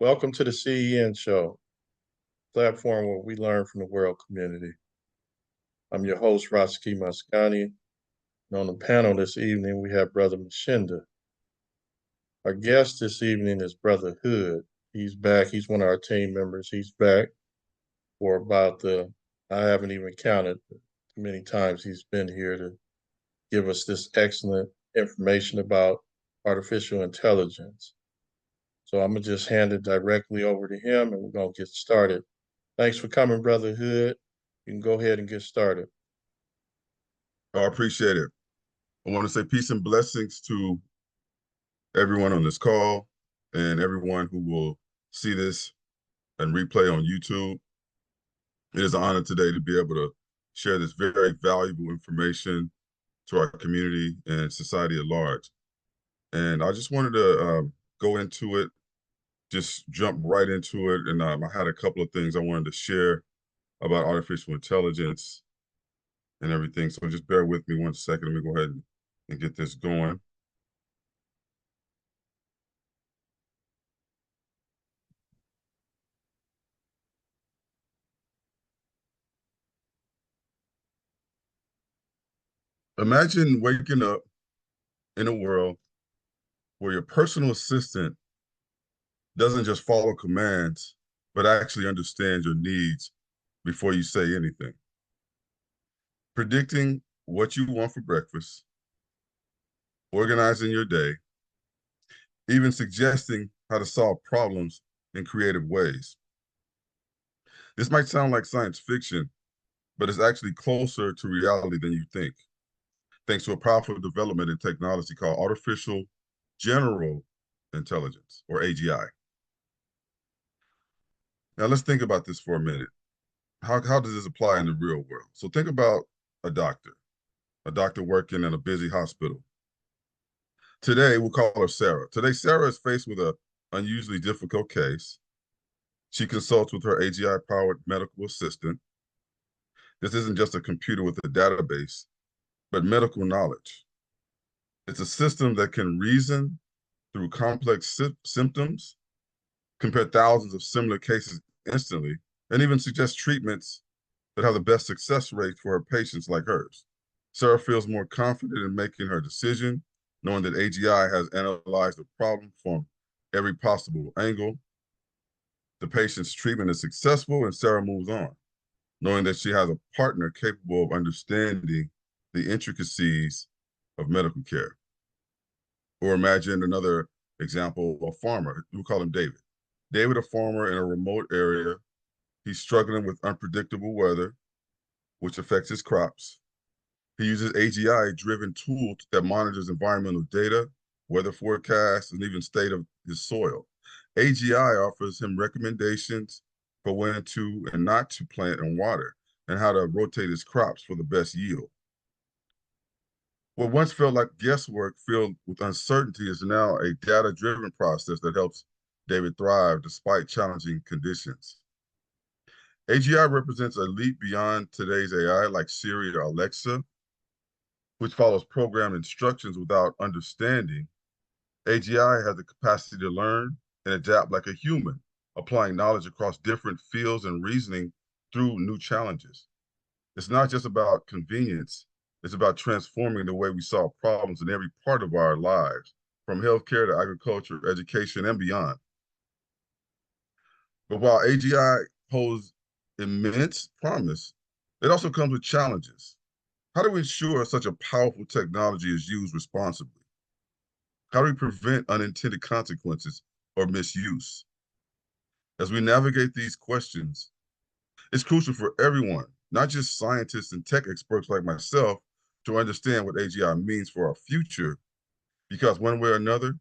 Welcome to the CEN show, platform where we learn from the world community. I'm your host, Raski Mascani, and on the panel this evening, we have Brother Mashinda. Our guest this evening is Brother Hood. He's back. He's one of our team members. He's back for I haven't even counted many times he's been here to give us this excellent information about artificial intelligence. So I'm going to just hand it directly over to him and we're going to get started. Thanks for coming, Brother Hood. You can go ahead and get started. I appreciate it. I want to say peace and blessings to everyone on this call and everyone who will see this and replay on YouTube. It is an honor today to be able to share this very valuable information to our community and society at large. And I just wanted to go into it, just jump right into it. And I had a couple of things I wanted to share about artificial intelligence and everything. So just bear with me one second. Let me go ahead and get this going. Imagine waking up in a world where your personal assistant doesn't just follow commands, but actually understands your needs before you say anything. Predicting what you want for breakfast, organizing your day, even suggesting how to solve problems in creative ways. This might sound like science fiction, but it's actually closer to reality than you think, thanks to a powerful development in technology called artificial general intelligence, or AGI. Now let's think about this for a minute. How does this apply in the real world? So think about a doctor, a doctor working in a busy hospital. Today, we'll call her Sarah. Today, Sarah is faced with an unusually difficult case. She consults with her AGI-powered medical assistant. This isn't just a computer with a database, but medical knowledge. It's a system that can reason through complex symptoms, compare thousands of similar cases instantly, and even suggest treatments that have the best success rate for her patients like hers. Sarah feels more confident in making her decision, knowing that AGI has analyzed the problem from every possible angle. The patient's treatment is successful, and Sarah moves on, knowing that she has a partner capable of understanding the intricacies of medical care. Or imagine another example, a farmer. We'll call him David. David, a farmer in a remote area. He's struggling with unpredictable weather, which affects his crops. He uses AGI-driven tools that monitors environmental data, weather forecasts, and even state of his soil. AGI offers him recommendations for when to and not to plant and water, and how to rotate his crops for the best yield. What once felt like guesswork filled with uncertainty is now a data-driven process that helps David thrive despite challenging conditions. AGI represents a leap beyond today's AI like Siri or Alexa, which follows programmed instructions without understanding. AGI has the capacity to learn and adapt like a human, applying knowledge across different fields and reasoning through new challenges. It's not just about convenience, it's about transforming the way we solve problems in every part of our lives, from healthcare to agriculture, education, and beyond. But while AGI holds immense promise, it also comes with challenges. How do we ensure such a powerful technology is used responsibly? How do we prevent unintended consequences or misuse? As we navigate these questions, it's crucial for everyone, not just scientists and tech experts like myself, to understand what AGI means for our future, because one way or another,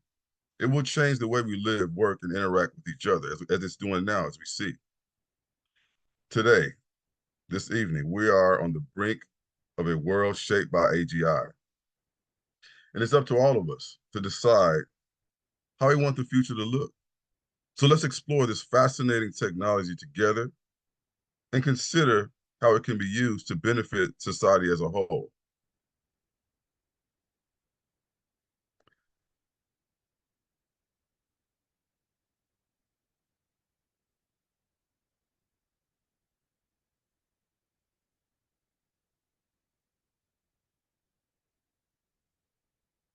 it will change the way we live, work, and interact with each other, as it's doing now, as we see. Today, this evening, we are on the brink of a world shaped by AGI. And it's up to all of us to decide how we want the future to look. So let's explore this fascinating technology together and consider how it can be used to benefit society as a whole.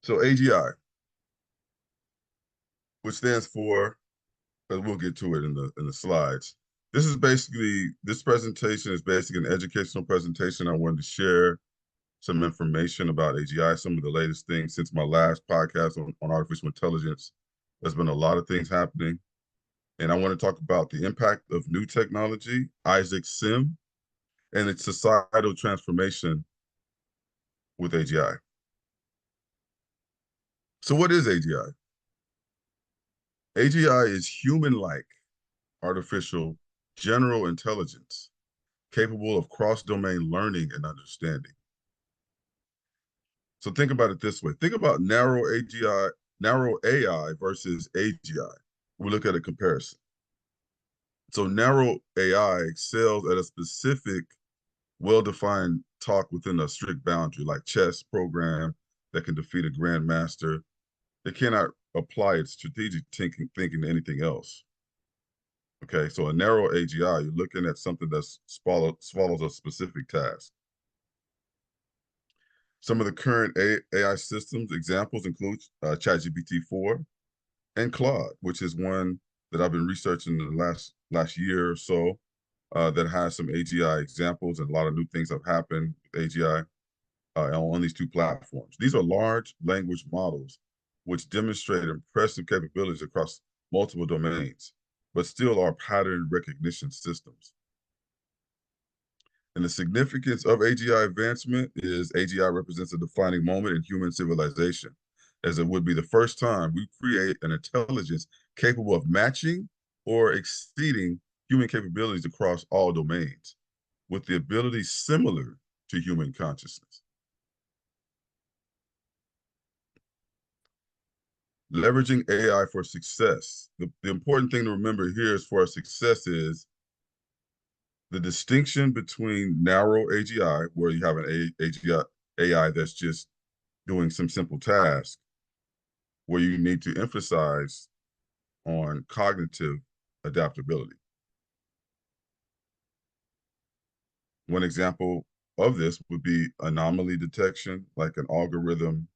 So AGI, which stands for, but we'll get to it in the slides. This presentation is basically an educational presentation. I wanted to share some information about AGI, some of the latest things since my last podcast on artificial intelligence. There's been a lot of things happening. And I want to talk about the impact of new technology, Isaac Sim, and its societal transformation with AGI. So what is AGI? AGI is human-like artificial general intelligence capable of cross-domain learning and understanding. So think about it this way. Think about narrow AI versus AGI. We look at a comparison. So narrow AI excels at a specific, well-defined talk within a strict boundary, like chess program that can defeat a grandmaster. It cannot apply its strategic thinking to anything else. Okay, so a narrow AGI, you're looking at something that swallows a specific task. Some of the current AI systems examples include ChatGPT-4 and Claude, which is one that I've been researching in the last year or so, that has some AGI examples, and a lot of new things have happened with AGI on these two platforms. These are large language models which demonstrate impressive capabilities across multiple domains, but still are pattern recognition systems. And the significance of AGI advancement is AGI represents a defining moment in human civilization, as it would be the first time we create an intelligence capable of matching or exceeding human capabilities across all domains, with the ability similar to human consciousness. Leveraging AI for success. The important thing to remember here as far as success is the distinction between narrow AGI, where you have an AGI AI that's just doing some simple tasks, where you need to emphasize on cognitive adaptability. One example of this would be anomaly detection, like an algorithm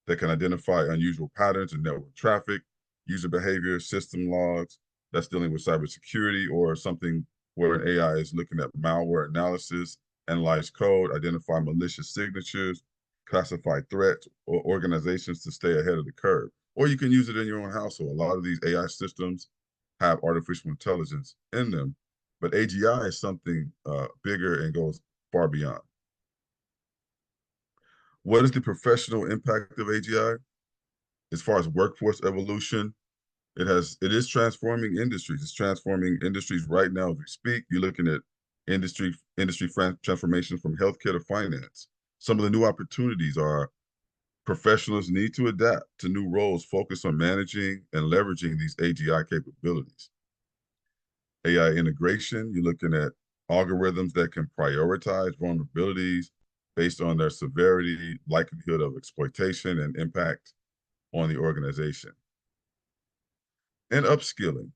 that can identify unusual patterns in network traffic, user behavior, system logs. That's dealing with cybersecurity, or something where an AI is looking at malware analysis, analyze code, identify malicious signatures, classify threats or organizations to stay ahead of the curve. Or you can use it in your own household. A lot of these AI systems have artificial intelligence in them, but AGI is something bigger and goes far beyond. What is the professional impact of AGI? As far as workforce evolution, it is transforming industries. It's transforming industries right now as we speak. You're looking at industry transformation from healthcare to finance. Some of the new opportunities are professionals need to adapt to new roles focused on managing and leveraging these AGI capabilities. AI integration, you're looking at algorithms that can prioritize vulnerabilities based on their severity, likelihood of exploitation, and impact on the organization. And upskilling,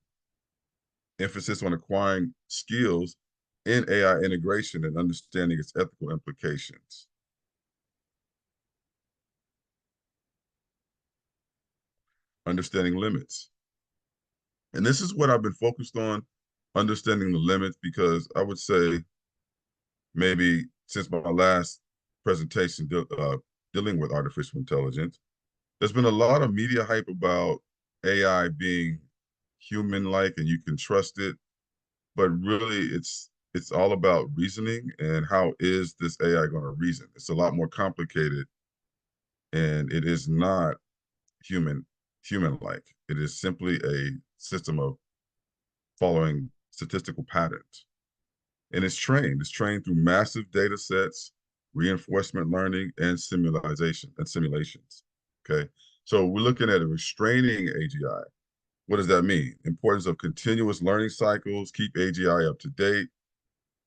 emphasis on acquiring skills in AI integration and understanding its ethical implications. Understanding limits. And this is what I've been focused on, understanding the limits, because I would say maybe since my last presentation dealing with artificial intelligence, there's been a lot of media hype about AI being human-like and you can trust it, but really it's all about reasoning and how is this AI going to reason? It's a lot more complicated, and it is not human-like. It is simply a system of following statistical patterns. And it's trained. It's trained through massive data sets, reinforcement learning, and simulations. Okay. So we're looking at a restraining AGI. What does that mean? Importance of continuous learning cycles, keep AGI up to date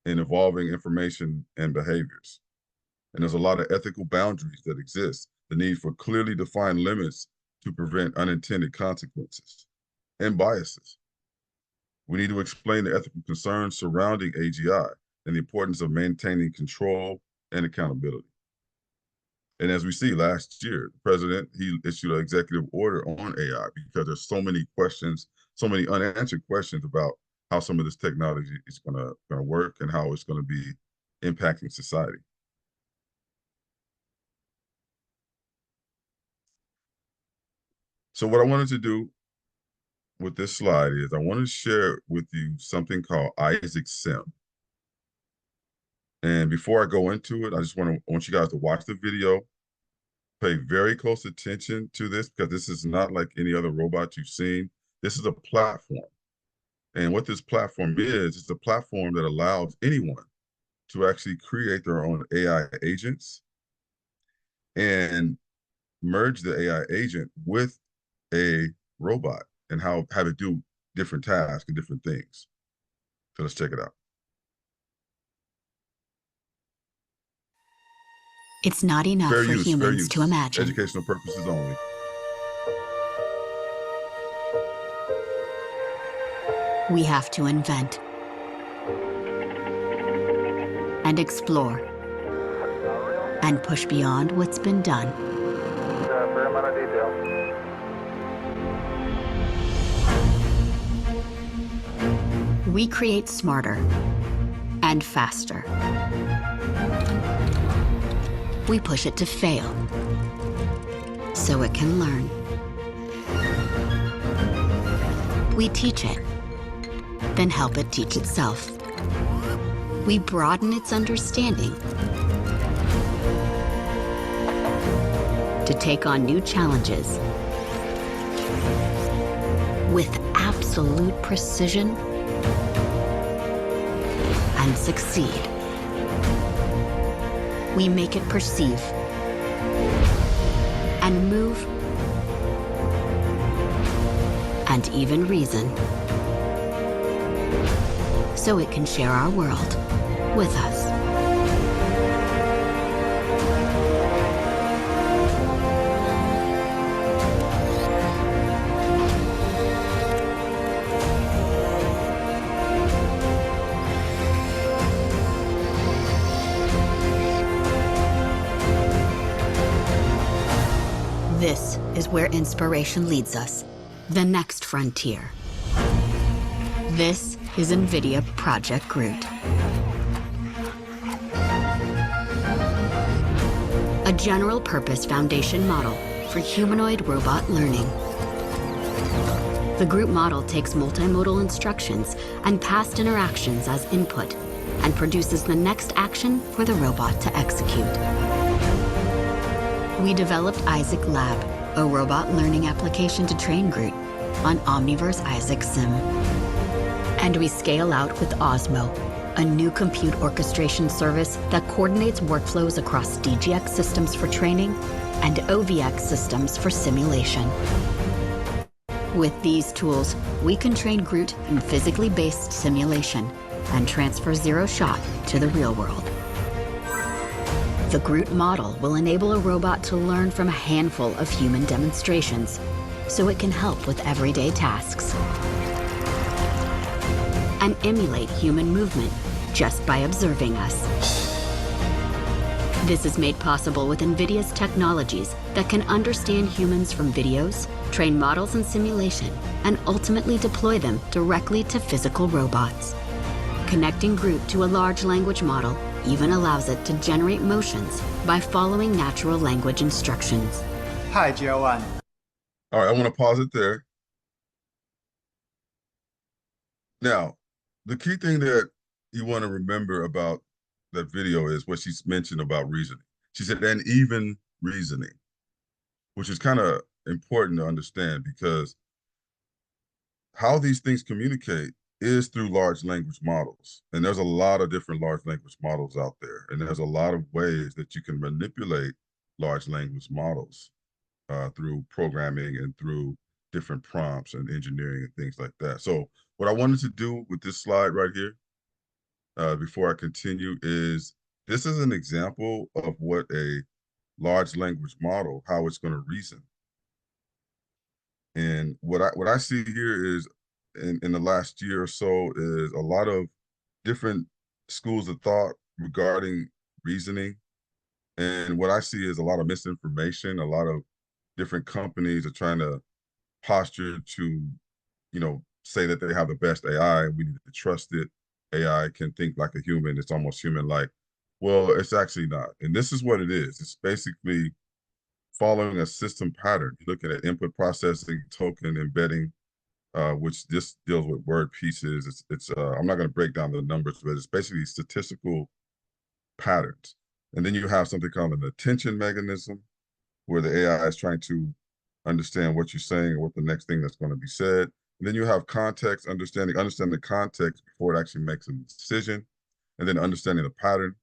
in evolving information and behaviors. And there's a lot of ethical boundaries that exist. The need for clearly defined limits to prevent unintended consequences and biases. We need to explain the ethical concerns surrounding AGI and the importance of maintaining control and accountability. And as we see last year, the president, he issued an executive order on AI because there's so many questions, so many unanswered questions about how some of this technology is gonna work and how it's gonna be impacting society. So what I wanted to do with this slide is I want to share with you something called Isaac Sim. And before I go into it, I want you guys to watch the video, pay very close attention to this because this is not like any other robot you've seen. This is a platform. And what this platform is, it's a platform that allows anyone to actually create their own AI agents and merge the AI agent with a robot and have it do different tasks and different things. So let's check it out. It's not enough Fair for use, fair humans use. to imagine. Educational purposes only. We have to invent and explore and push beyond what's been done. A fair amount of detail. We create smarter and faster. We push it to fail so it can learn. We teach it, then help it teach itself. We broaden its understanding to take on new challenges with absolute precision and succeed. We make it perceive and move and even reason so it can share our world with us. This is where inspiration leads us, the next frontier. This is NVIDIA Project Groot. A general-purpose foundation model for humanoid robot learning. The Groot model takes multimodal instructions and past interactions as input and produces the next action for the robot to execute. We developed Isaac Lab, a robot learning application to train Groot on Omniverse Isaac Sim. And we scale out with Osmo, a new compute orchestration service that coordinates workflows across DGX systems for training and OVX systems for simulation. With these tools, we can train Groot in physically based simulation and transfer zero shot to the real world. The Groot model will enable a robot to learn from a handful of human demonstrations, so it can help with everyday tasks and emulate human movement just by observing us. This is made possible with NVIDIA's technologies that can understand humans from videos, train models in simulation, and ultimately deploy them directly to physical robots. Connecting Groot to a large language model even allows it to generate motions by following natural language instructions. Hi, Joanne. All right, I want to pause it there. Now, the key thing that you want to remember about that video is what she's mentioned about reasoning. She said, and even reasoning, which is kind of important to understand because how these things communicate is through large language models. And there's a lot of different large language models out there. And there's a lot of ways that you can manipulate large language models through programming and through different prompts and engineering and things like that. So what I wanted to do with this slide right here, before I continue, is this is an example of what a large language model, how it's going to reason. And what I see here is in the last year or so is a lot of different schools of thought regarding reasoning And what I see is a lot of misinformation. A lot of different companies are trying to posture to, say that they have the best AI. We need to trust it. AI can think like a human. It's almost human-like. Well, it's actually not. And this is what it is. It's basically following a system pattern. You're looking at input processing, token embedding, which just deals with word pieces. I'm not going to break down the numbers, but it's basically statistical patterns. And then you have something called an attention mechanism, where the AI is trying to understand what you're saying and what the next thing that's going to be said. And then you have context, understanding the context before it actually makes a decision, and then understanding the pattern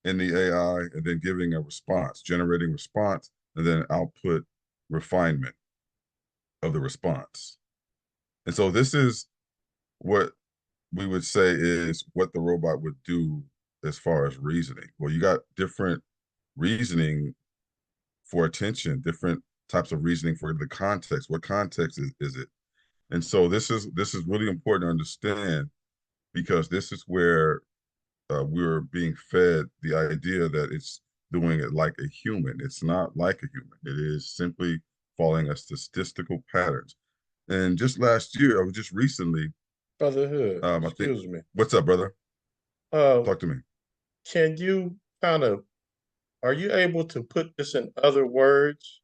in the AI, and then giving a response, generating response, and then output refinement of the response. And so this is what we would say is what the robot would do as far as reasoning. Well, you got different reasoning for attention, different types of reasoning for the context. What context is it? And so this is really important to understand, because this is where we're being fed the idea that it's doing it like a human. It's not like a human. It is simply following a statistical patterns. And just last year, I was just recently, Brother Hood, I think, excuse me. what's up, brother? Uh, Talk to me. can you kind of, are you able to put this in other words,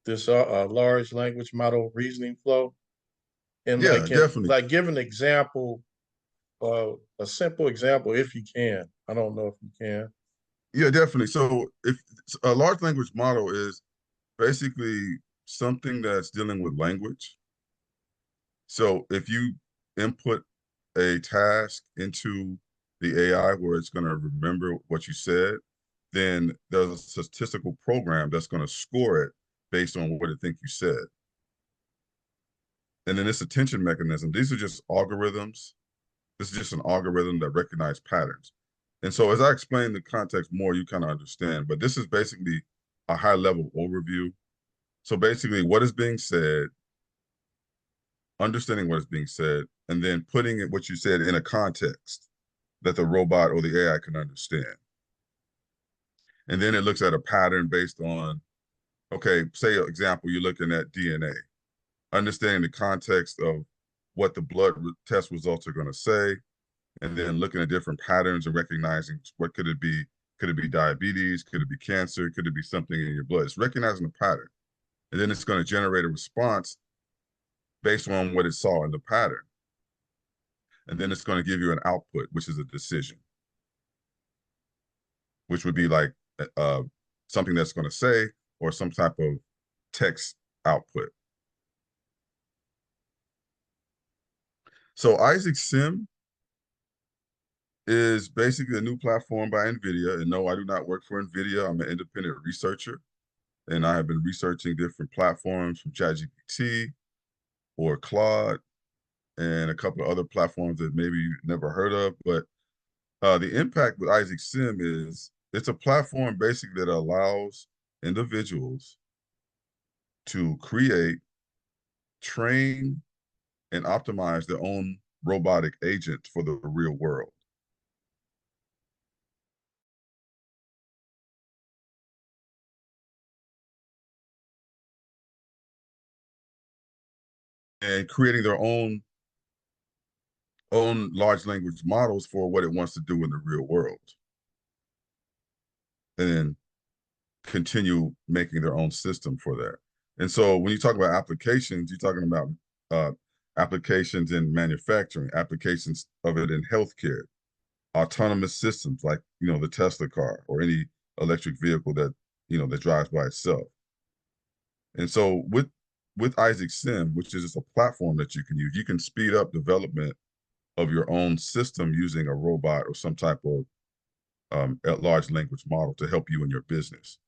this large language model reasoning flow? And Yeah, definitely. like give an example, a simple example, if you can. I don't know if you can. Yeah, definitely. So if a large language model is basically something that's dealing with language. So if you input a task into the AI where it's going to remember what you said, then there's a statistical program that's going to score it based on what it think you said. And then this attention mechanism, these are just algorithms. This is just an algorithm that recognizes patterns. And so as I explain the context more, you kind of understand. But this is basically a high level overview. So basically what is being said, understanding what is being said, and then putting it, what you said, in a context that the robot or the AI can understand. And then it looks at a pattern based on, okay, say, example, you're looking at DNA, understanding the context of what the blood test results are going to say, and then looking at different patterns and recognizing what could it be. Could it be diabetes? Could it be cancer? Could it be something in your blood? It's recognizing the pattern. And then it's going to generate a response based on what it saw in the pattern. And then it's going to give you an output, which is a decision, which would be like uh, something that's going to say, or some type of text output. So Isaac Sim is basically a new platform by NVIDIA. And no, I do not work for NVIDIA. I'm an independent researcher. And I have been researching different platforms from ChatGPT or Claude and a couple of other platforms that maybe you've never heard of. But the impact with Isaac Sim is it's a platform basically that allows individuals to create, train, and optimize their own robotic agents for the real world. And creating their own large language models for what it wants to do in the real world. And then continue making their own system for that. And so when you talk about applications, you're talking about applications in manufacturing, applications of it in healthcare, autonomous systems like, the Tesla car or any electric vehicle that, that drives by itself. And so with Isaac Sim, which is just a platform that you can use, you can speed up development of your own system using a robot or some type of a large language model to help you in your business.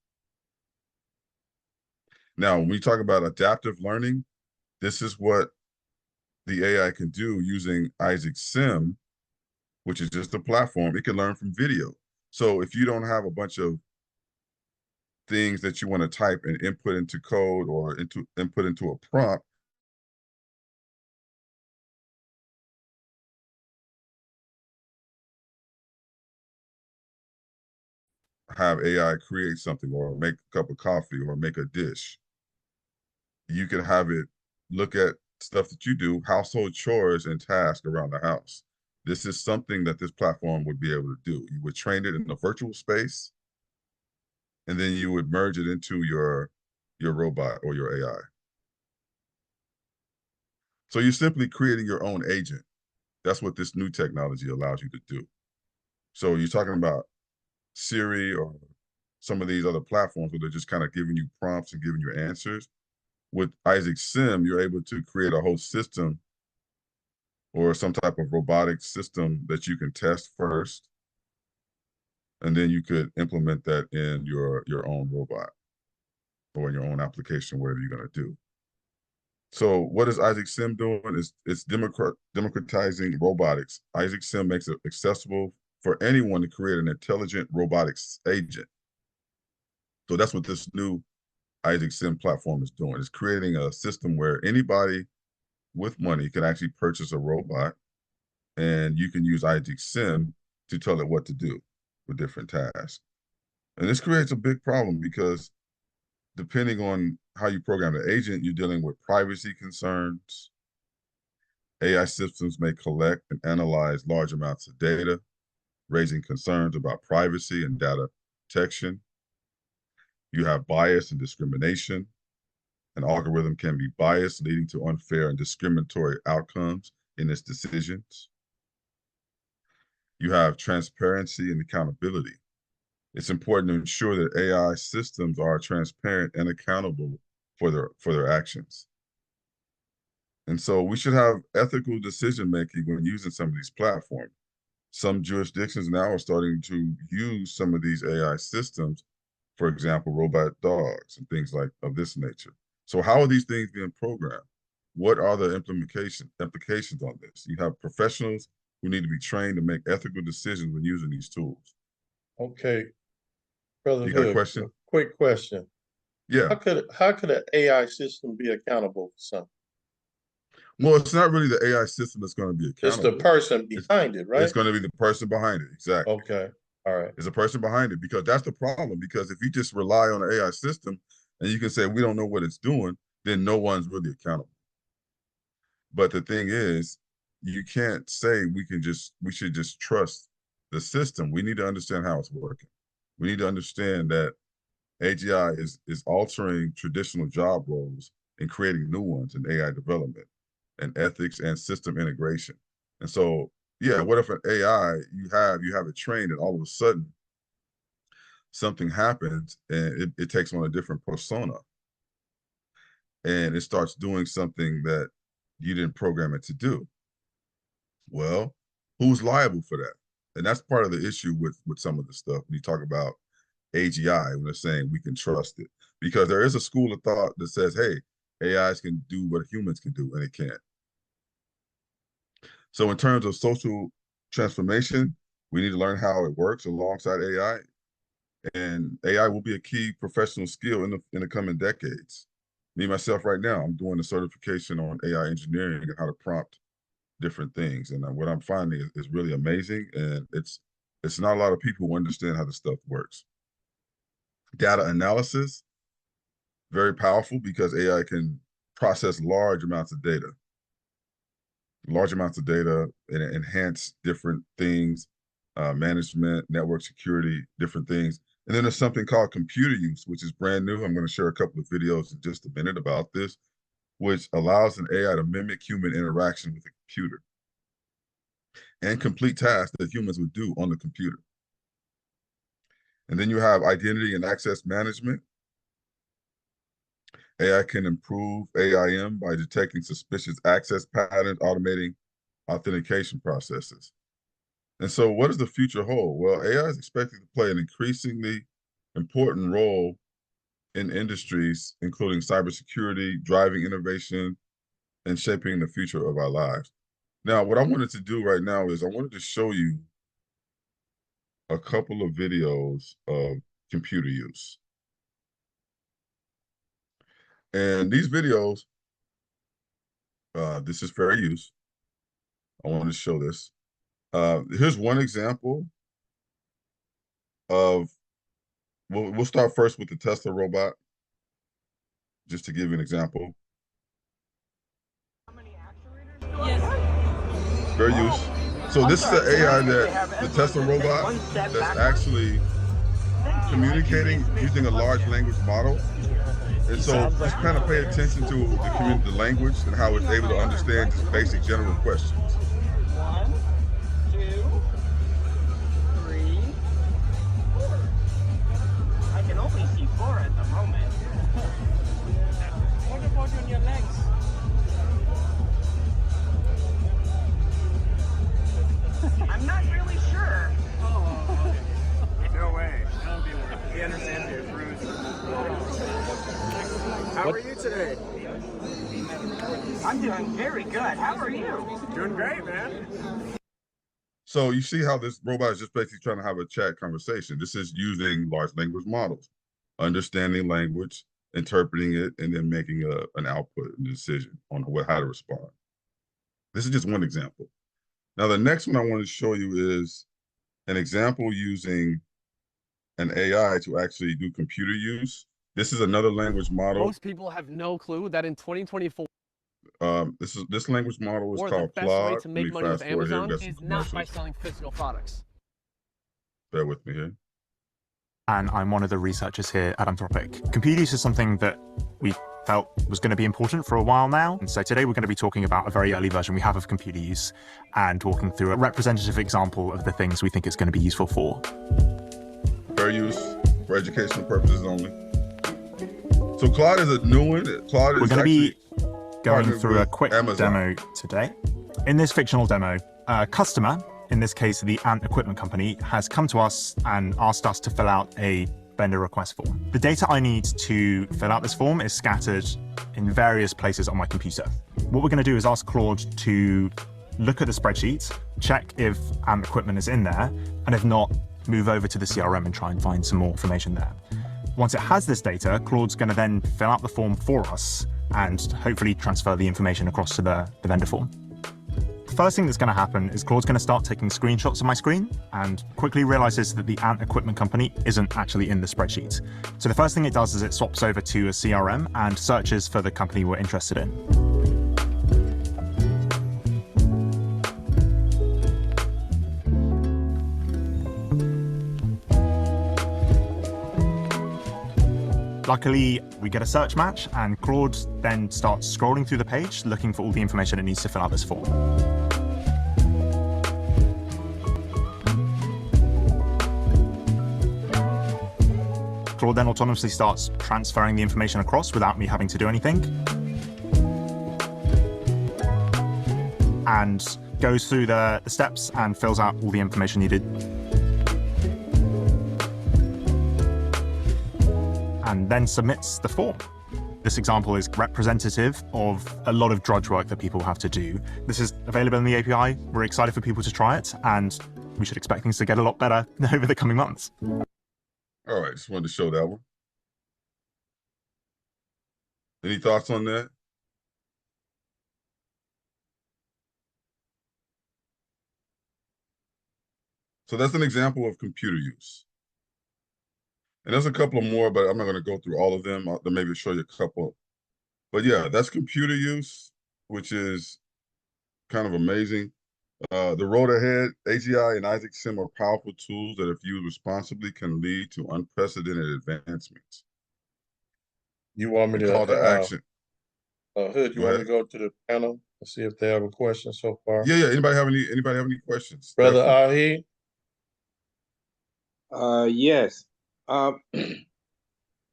Now, when we talk about adaptive learning, this is what the AI can do using Isaac Sim, which is just a platform. It can learn from video. So if you don't have a bunch of things that you want to type and input into code or input into a prompt, have AI create something or make a cup of coffee or make a dish. You can have it look at stuff that you do, household chores and tasks around the house. This is something that this platform would be able to do. You would train it in a virtual space, and then you would merge it into your robot or your AI. So you're simply creating your own agent. That's what this new technology allows you to do. So you're talking about Siri or some of these other platforms where they're just kind of giving you prompts and giving you answers. With Isaac Sim, you're able to create a whole system or some type of robotic system that you can test first, and then you could implement that in your own robot or in your own application, whatever you're going to do. So what is Isaac Sim doing? It's democratizing robotics. Isaac Sim makes it accessible for anyone to create an intelligent robotics agent. So that's what this new Isaac Sim platform is doing. It's creating a system where anybody with money can actually purchase a robot, and you can use Isaac Sim to tell it what to do with different tasks. And this creates a big problem because depending on how you program the agent, you're dealing with privacy concerns. AI systems may collect and analyze large amounts of data, raising concerns about privacy and data protection. You have bias and discrimination. An algorithm can be biased, leading to unfair and discriminatory outcomes in its decisions. You have transparency and accountability. It's important to ensure that AI systems are transparent and accountable for their actions. And so we should have ethical decision making when using some of these platforms. Some jurisdictions now are starting to use some of these AI systems, for example, robot dogs and things like of this nature. So how are these things being programmed? What are the implications on this? You have professionals who need to be trained to make ethical decisions when using these tools. Okay, Brother You got a Hood, a question? quick question. Yeah. How could an AI system be accountable for something? Well, it's not really the AI system that's going to be It's the accountable. person It's behind it, it's right? going to be the person behind it. Exactly. Okay. All right. It's a person behind it, because that's the problem. Because if you just rely on an AI system and you can say we don't know what it's doing, then no one's really accountable. But the thing is, you can't say we should just trust the system. We need to understand how it's working. We need to understand that AGI is altering traditional job roles and creating new ones in AI development and ethics and system integration. And so, yeah, what if an AI you have it trained, and all of a sudden something happens and it takes on a different persona, and it starts doing something that you didn't program it to do? Well, who's liable for that? And that's part of the issue with some of the stuff when you talk about AGI, when they're saying we can trust it. Because there is a school of thought that says, hey, AIs can do what humans can do, and it can't. So in terms of social transformation, we need to learn how it works alongside AI. And AI will be a key professional skill in the coming decades. Me, myself, right now, I'm doing a certification on AI engineering and how to prompt different things. And what I'm finding is really amazing. And it's not a lot of people who understand how this stuff works. Data analysis, very powerful because AI can process large amounts of data and enhance different things, management, network security, different things. And then there's something called computer use, which is brand new. I'm going to share a couple of videos in just a minute about this, which allows an AI to mimic human interaction with a computer and complete tasks that humans would do on the computer. And then you have identity and access management. AI can improve AIM by detecting suspicious access patterns, automating authentication processes. And so what does the future hold? Well, AI is expected to play an increasingly important role in industries, including cybersecurity, driving innovation, and shaping the future of our lives. Now, what I wanted to do right now is I wanted to show you a couple of videos of computer use. And these videos, this is fair use. I want to show this. Here's one example of We'll start first with the Tesla robot, just to give you an example. Fair use. So this is the AI that the Tesla robot that's actually communicating using a large language model. And so just kind of pay attention to the language and how it's able to understand just basic general questions. 1, 2, 3, 4. I can only see 4 at the moment. What about on your legs? I'm not really sure. Oh, okay. No way. That'll be worth it. We understand you're bruised. How are you today? I'm doing very good. How are you? Doing great, man. So you see how this robot is just basically trying to have a chat conversation. This is using large language models, understanding language, interpreting it, and then making an output and decision on how to respond. This is just one example. Now, the next one I want to show you is an example using an AI to actually do computer use. This is another language model. Most people have no clue that in 2024, this language model is the called best Claude. way to make money with Amazon is not by selling physical products. Bear with me here. And I'm one of the researchers here at Anthropic. Computer use is something that we felt was going to be important for a while now. And so today we're going to be talking about a very early version we have of computer use and walking through a representative example of the things we think it's going to be useful for. Fair use for educational purposes only. So Claude is a new one. Claude is we're going to be going through a quick Amazon demo today. In this fictional demo, a customer, in this case the Ant Equipment Company, has come to us and asked us to fill out a vendor request form. The data I need to fill out this form is scattered in various places on my computer. What we're going to do is ask Claude to look at the spreadsheet, check if Ant Equipment is in there, and if not, move over to the CRM and try and find some more information there. Once it has this data, Claude's going to then fill out the form for us and hopefully transfer the information across to the vendor form. The first thing that's going to happen is Claude's going to start taking screenshots of my screen and quickly realizes that the Ant Equipment Company isn't actually in the spreadsheet. So the first thing it does is it swaps over to a CRM and searches for the company we're interested in. Luckily, we get a search match, and Claude then starts scrolling through the page, looking for all the information it needs to fill out this form. Claude then autonomously starts transferring the information across without me having to do anything. And goes through the steps and fills out all the information needed. And then submits the form. This example is representative of a lot of drudge work that people have to do. This is available in the API. We're excited for people to try it, and we should expect things to get a lot better over the coming months. All right, just wanted to show that one. Any thoughts on that? So that's an example of computer use. And there's a couple of more, but I'm not going to go through all of them. I'll maybe show you a couple. But yeah, that's computer use, which is kind of amazing. The road ahead, AGI and Isaac Sim are powerful tools that, if used responsibly, can lead to unprecedented advancements. You want me to call to action? Hood, you want me to go to the panel and see if they have a question so far? Yeah. Anybody have any questions? Brother Ahi? Yes.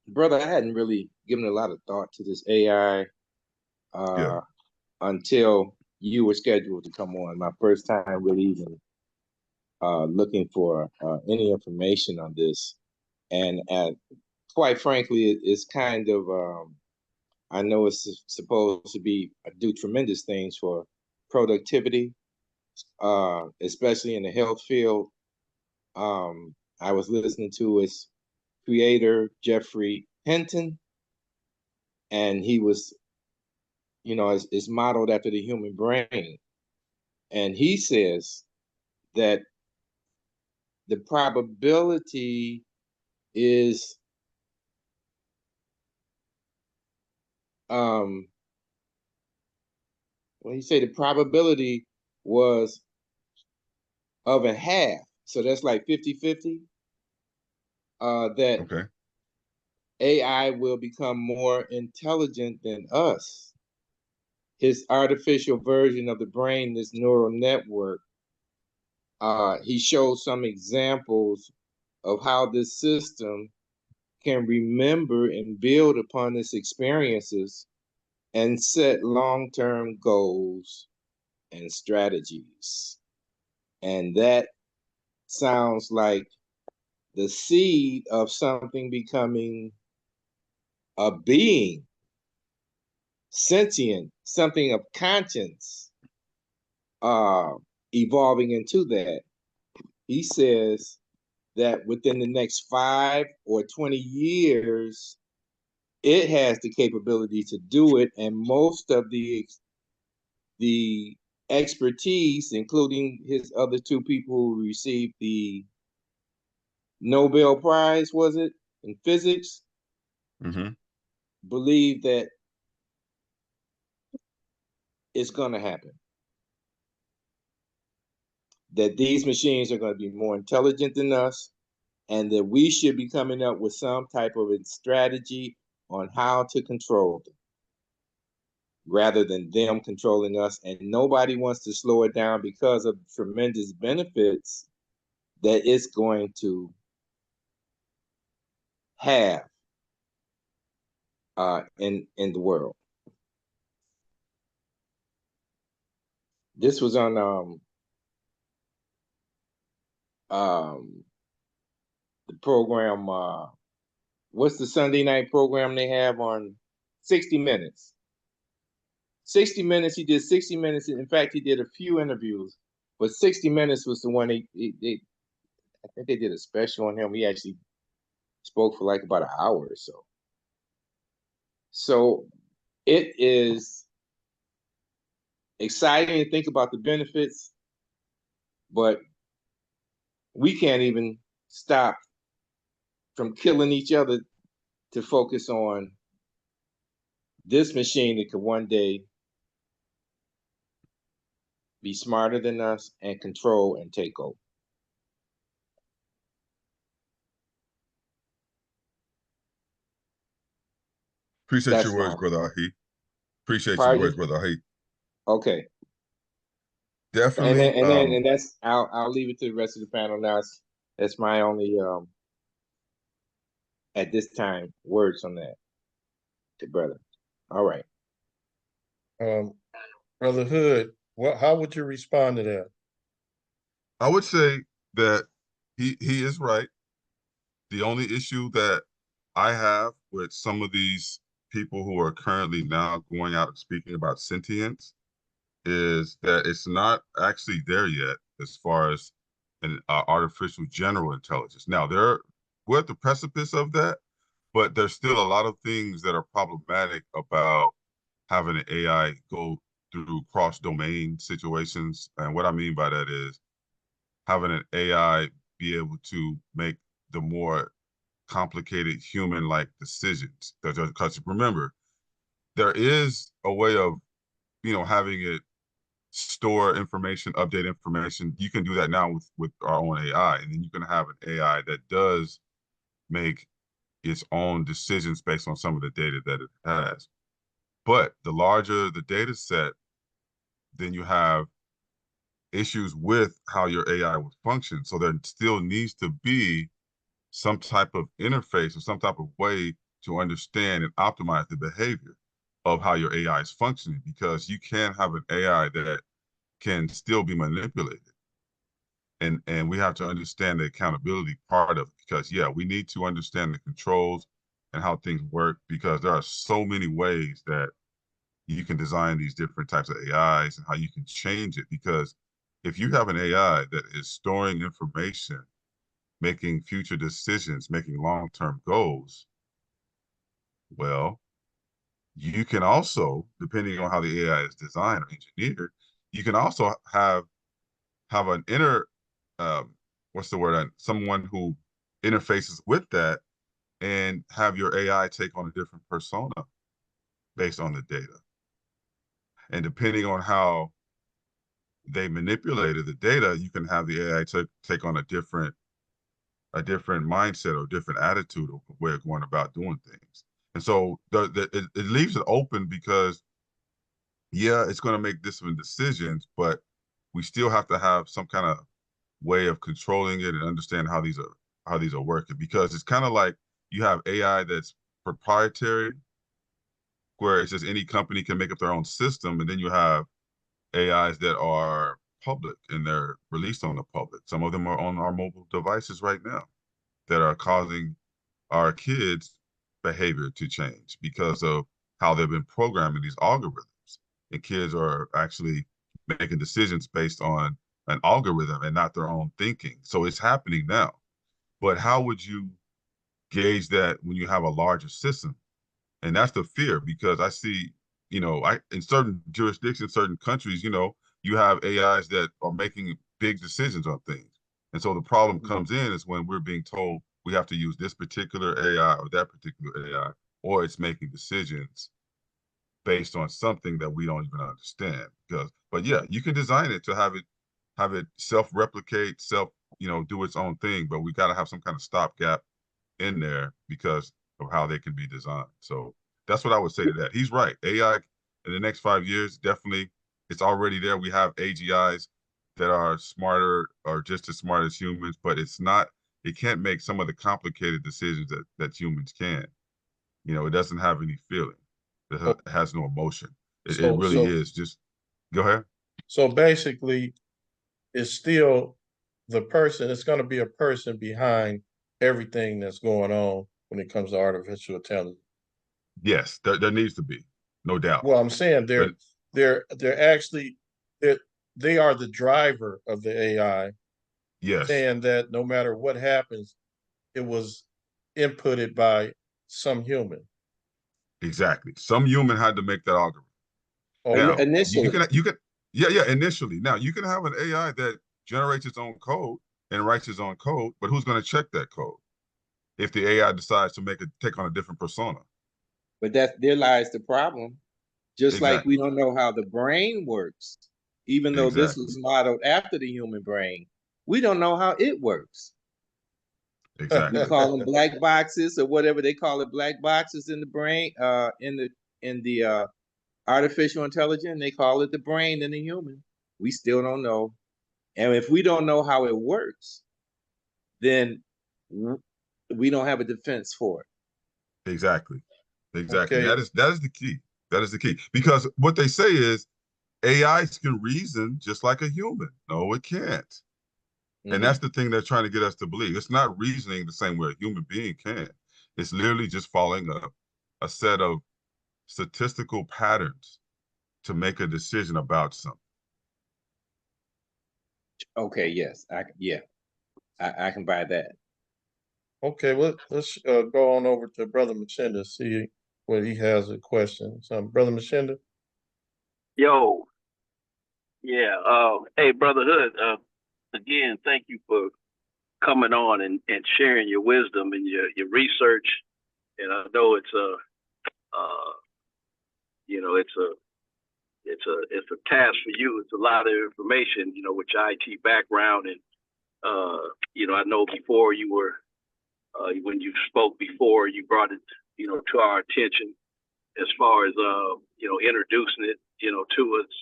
Brother, I hadn't really given a lot of thought to this AI until you were scheduled to come on. My first time really even looking for any information on this. And quite frankly, it's kind of, I know it's supposed to be do tremendous things for productivity, especially in the health field. I was listening to its creator, Jeffrey Hinton, and he was, it's modeled after the human brain. And he says that the probability is when you say the probability was of a half, so that's like 50-50, that Okay. AI will become more intelligent than us. His artificial version of the brain, this neural network, he showed some examples of how this system can remember and build upon its experiences and set long-term goals and strategies. And that sounds like the seed of something becoming a being, sentient, something of conscience, uh, evolving into that. He says that within the next 5 or 20 years, it has the capability to do it, and most of the expertise, including his other two people who received the Nobel Prize, was it, in physics, believe that it's going to happen. That these machines are going to be more intelligent than us, and that we should be coming up with some type of a strategy on how to control them, rather than them controlling us. And nobody wants to slow it down because of tremendous benefits that it's going to have in the world. This was on the program. What's the Sunday night program they have on 60 Minutes? 60 Minutes. He did 60 Minutes. In fact, he did a few interviews, but 60 Minutes was the one I think they did a special on him. He actually spoke for like about an hour or so. So it is exciting to think about the benefits, but we can't even stop from killing each other to focus on this machine that could one day be smarter than us and control and take over. Appreciate That's your words, my brother Ahi. Appreciate your words, pardon. brother Ahi. Okay. Definitely. And that's I'll leave it to the rest of the panel now. That's my only at this time words on that, to brother. All right. Brother Hood, how would you respond to that? I would say that he is right. The only issue that I have with some of these people who are currently now going out and speaking about sentience is that it's not actually there yet as far as an artificial general intelligence. Now, we're at the precipice of that, but there's still a lot of things that are problematic about having an AI go through cross-domain situations. And what I mean by that is having an AI be able to make the more complicated human-like decisions. Because remember, there is a way of, having it store information, update information. You can do that now with our own AI, and then you can have an AI that does make its own decisions based on some of the data that it has. But the larger the data set, then you have issues with how your AI would function. So there still needs to be some type of interface or some type of way to understand and optimize the behavior of how your AI is functioning, because you can have an AI that can still be manipulated. And we have to understand the accountability part of it, because yeah, we need to understand the controls and how things work, because there are so many ways that you can design these different types of AIs and how you can change it. Because if you have an AI that is storing information, making future decisions, making long-term goals, well, you can also, depending on how the AI is designed or engineered, you can also have an inner, what's the word? Someone who interfaces with that and have your AI take on a different persona based on the data. And depending on how they manipulated the data, you can have the AI take on a different mindset or different attitude or way of going about doing things. And so it leaves it open because, yeah, it's going to make different decisions, but we still have to have some kind of way of controlling it and understand how these are working, because it's kind of like you have AI that's proprietary, where it's just any company can make up their own system, and then you have AIs that are public and they're released on the public. Some of them are on our mobile devices right now that are causing our kids' behavior to change because of how they've been programming these algorithms. And kids are actually making decisions based on an algorithm and not their own thinking. So it's happening now. But how would you gauge that when you have a larger system? And that's the fear, because I see, in certain jurisdictions, certain countries, you have AIs that are making big decisions on things. And so the problem comes in is when we're being told we have to use this particular AI or that particular AI, or it's making decisions based on something that we don't even understand. But yeah, you can design it to have it self-replicate, do its own thing, but we got to have some kind of stopgap in there because of how they can be designed. So that's what I would say to that. He's right. AI in the next 5 years, definitely, it's already there. We have AGIs that are smarter or just as smart as humans, but it can't make some of the complicated decisions that humans can. It doesn't have any feeling. It has no emotion. It really is just, go ahead. So basically, it's still the person, it's going to be a person behind everything that's going on when it comes to artificial intelligence. Yes, there needs to be, no doubt. Well, I'm saying they're actually they are the driver of the AI. Yes. Saying that no matter what happens, it was inputted by some human. Exactly. Some human had to make that algorithm. Now, Now, initially, initially. Now, you can have an AI that generates its own code and writes its own code, but who's going to check that code if the AI decides to take on a different persona? but there lies the problem. Just like Exactly. we don't know how the brain works, even though this was modeled after the human brain, we don't know how it works. Exactly. We call them black boxes or whatever they call it, black boxes in the brain, in the artificial intelligence. They call it the brain in the human. We still don't know, and if we don't know how it works, then we don't have a defense for it. Exactly. Okay. That is the key. That is the key. Because what they say is AIs can reason just like a human. No, it can't. And that's the thing they're trying to get us to believe. It's not reasoning the same way a human being can. It's literally just following a set of statistical patterns to make a decision about something. Okay, yes, I can buy that. Okay, let's go on over to Brother Machinda, see what he has a question. So, Brother Machinda. Yo, yeah. Hey, Brother Hood. Again, thank you for coming on and sharing your wisdom and your research. And I know it's it's a task for you. It's a lot of information, with your IT background, and I know before you were when you spoke before, you brought it to our attention as far as introducing it to us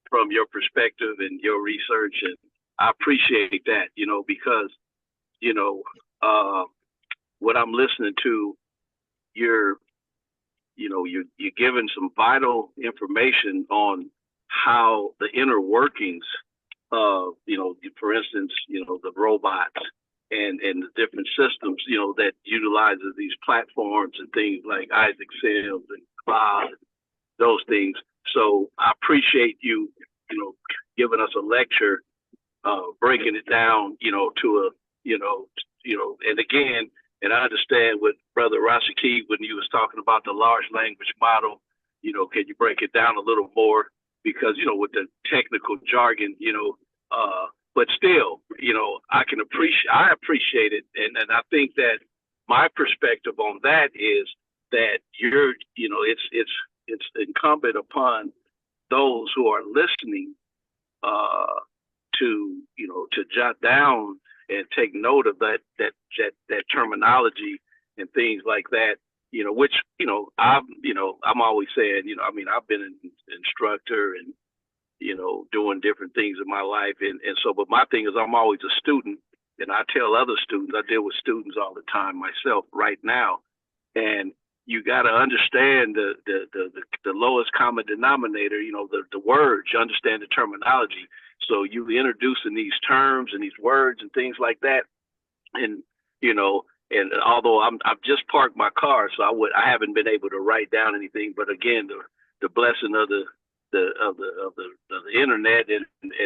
from your perspective and your research, and I appreciate that because what I'm listening to, you're giving some vital information on how the inner workings of for instance the robots and the different systems that utilizes these platforms and things like Isaac Sims and cloud, those things. So I appreciate you giving us a lecture, breaking it down to and again, and I understand what Brother Rashiki, when he was talking about the large language model, can you break it down a little more? Because, with the technical jargon, but still, I appreciate it. And I think that, my perspective on that is that it's incumbent upon those who are listening to jot down and take note of that terminology and things like that. Which I'm always saying, I've been an instructor and doing different things in my life, and so, but my thing is I'm always a student, and I tell other students, I deal with students all the time myself right now, and you got to understand the lowest common denominator, the words, you understand the terminology. So you introducing these terms and these words and things like that, and and although I've just parked my car, so I haven't been able to write down anything. But again, the blessing of the internet and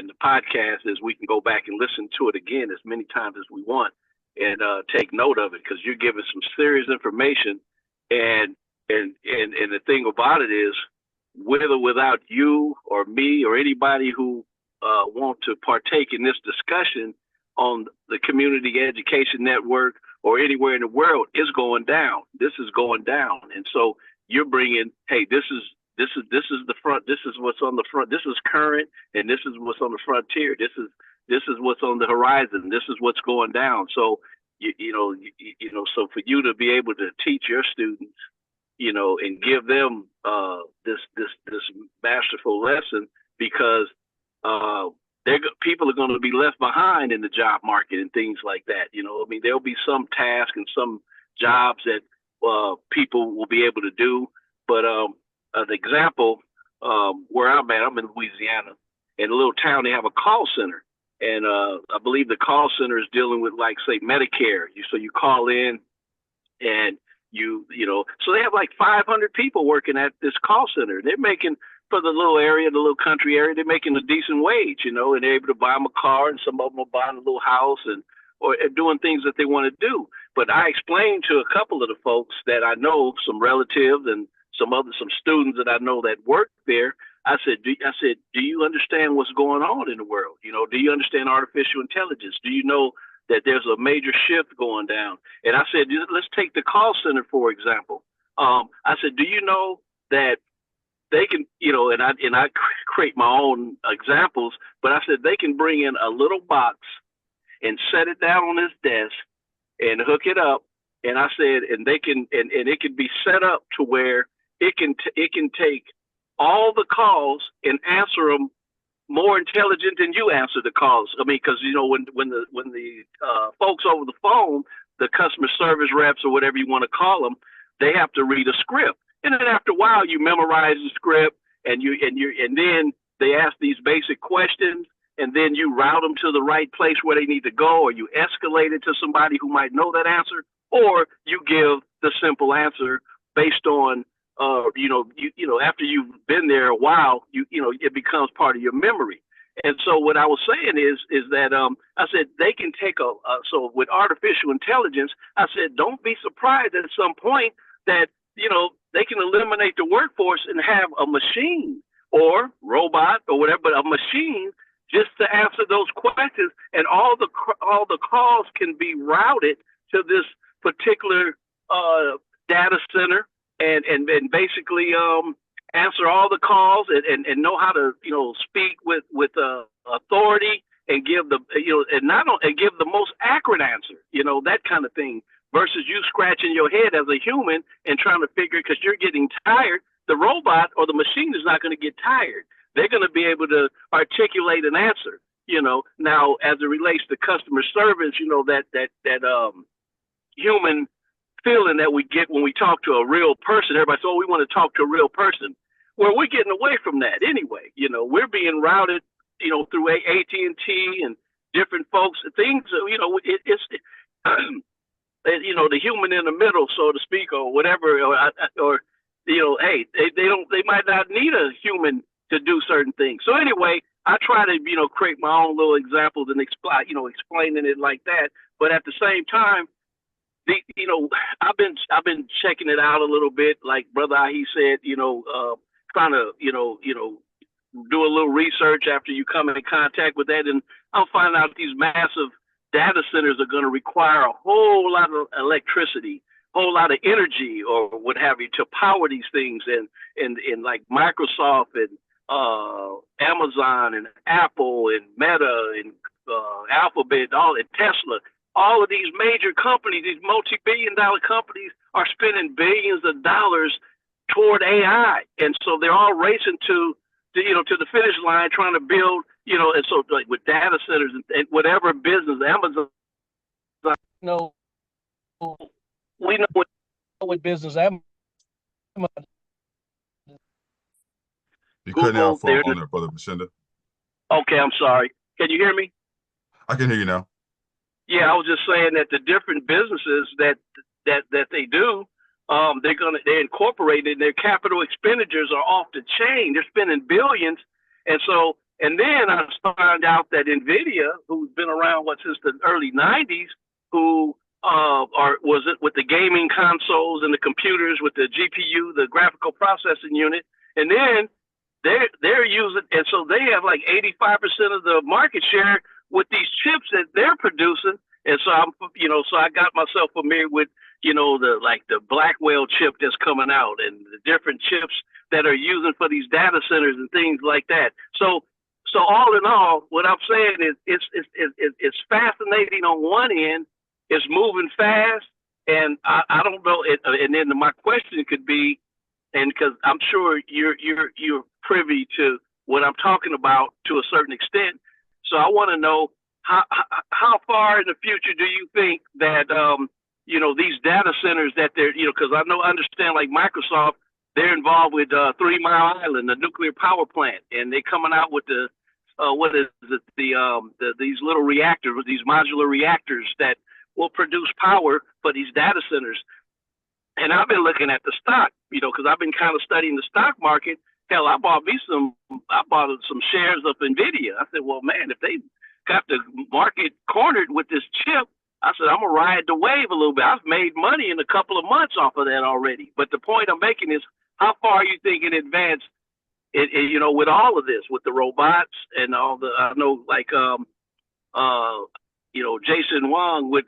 the podcast is we can go back and listen to it again as many times as we want and take note of it, because you're giving some serious information. And the thing about it is, with or without you or me or anybody who want to partake in this discussion on the Community Education Network or anywhere in the world, is going down. This is going down, and so you're bringing, hey, this is the front. This is what's on the front. This is current, and this is what's on the frontier. This is what's on the horizon. This is what's going down. So so for you to be able to teach your students, and give them this masterful lesson, because people are going to be left behind in the job market and things like that. There'll be some tasks and some jobs that people will be able to do. But an example, where I'm at, I'm in Louisiana, in a little town, they have a call center. And I believe the call center is dealing with, like, say, Medicare. So you call in and so they have like 500 people working at this call center. They're making, for the little area, the little country area, they're making a decent wage, and they're able to buy them a car, and some of them are buying a little house or doing things that they want to do. But I explained to a couple of the folks that I know, some relatives and some students that I know that work there. I said, do you understand what's going on in the world? Do you understand artificial intelligence? Do you know that there's a major shift going down? And I said, let's take the call center, for example. I said, do you know that they can, and I create my own examples, but I said they can bring in a little box and set it down on his desk and hook it up. And I said, and they can, and it can be set up to where it can take all the calls and answer them more intelligent than you answer the calls. Because when the folks over the phone, the customer service reps or whatever you want to call them, they have to read a script, and then after a while you memorize the script, and then they ask these basic questions, and then you route them to the right place where they need to go, or you escalate it to somebody who might know that answer, or you give the simple answer based on after you've been there a while, it becomes part of your memory. And so what I was saying is that I said they can take so with artificial intelligence, I said don't be surprised at some point that they can eliminate the workforce and have a machine or robot or whatever, but a machine just to answer those questions, and all the calls can be routed to this particular data center. And basically answer all the calls and know how to speak with authority and give the and give the most accurate answer, that kind of thing, versus you scratching your head as a human and trying to figure, because you're getting tired. The robot or the machine is not going to get tired. They're going to be able to articulate an answer. Now as it relates to customer service, that human feeling that we get when we talk to a real person. Everybody says, we want to talk to a real person. Well, we're getting away from that anyway. We're being routed, through AT&T and different folks. Things, it's the human in the middle, so to speak, or whatever, or hey, they might not need a human to do certain things. So anyway, I try to, create my own little examples and explaining it like that. But at the same time, I've been checking it out a little bit, like Brother Ahi said, trying to, do a little research after you come in contact with that. And I'll find out these massive data centers are going to require a whole lot of electricity, whole lot of energy, or what have you, to power these things. And like Microsoft and Amazon and Apple and Meta and Alphabet, and Tesla, all of these major companies, these multi-billion-dollar companies, are spending billions of dollars toward AI, and so they're all racing to the finish line, trying to build, and so like with data centers and whatever business, Amazon, No, we know what business Amazon. You're cutting Google, out for on there, Brother Machinda. Okay, I'm sorry. Can you hear me? I can hear you now. Yeah, I was just saying that the different businesses that they do, they're incorporated. Their capital expenditures are off the chain. They're spending billions, and then I found out that Nvidia, who's been around since the early '90s, who was it with the gaming consoles and the computers with the GPU, the graphical processing unit, and then they're using, and so they have like 85% of the market share with these chips that they're producing. And so so I got myself familiar with, the Blackwell chip that's coming out and the different chips that are using for these data centers and things like that. So all in all, what I'm saying is it's fascinating on one end, it's moving fast, and I don't know. And then my question could be, and because I'm sure you're privy to what I'm talking about to a certain extent, so I want to know how far in the future do you think that these data centers that they're, because I understand like Microsoft, they're involved with 3 Mile Island, the nuclear power plant, and they're coming out with the what is it, these little reactors, these modular reactors that will produce power for these data centers. And I've been looking at the stock, because I've been kind of studying the stock market. Hell, I bought some shares of Nvidia. I said, well, man, if they got the market cornered with this chip, I said, I'm gonna ride the wave a little bit. I've made money in a couple of months off of that already. But the point I'm making is, how far are you thinking in advance? With all of this, with the robots and all the, I know, like, Jason Wong with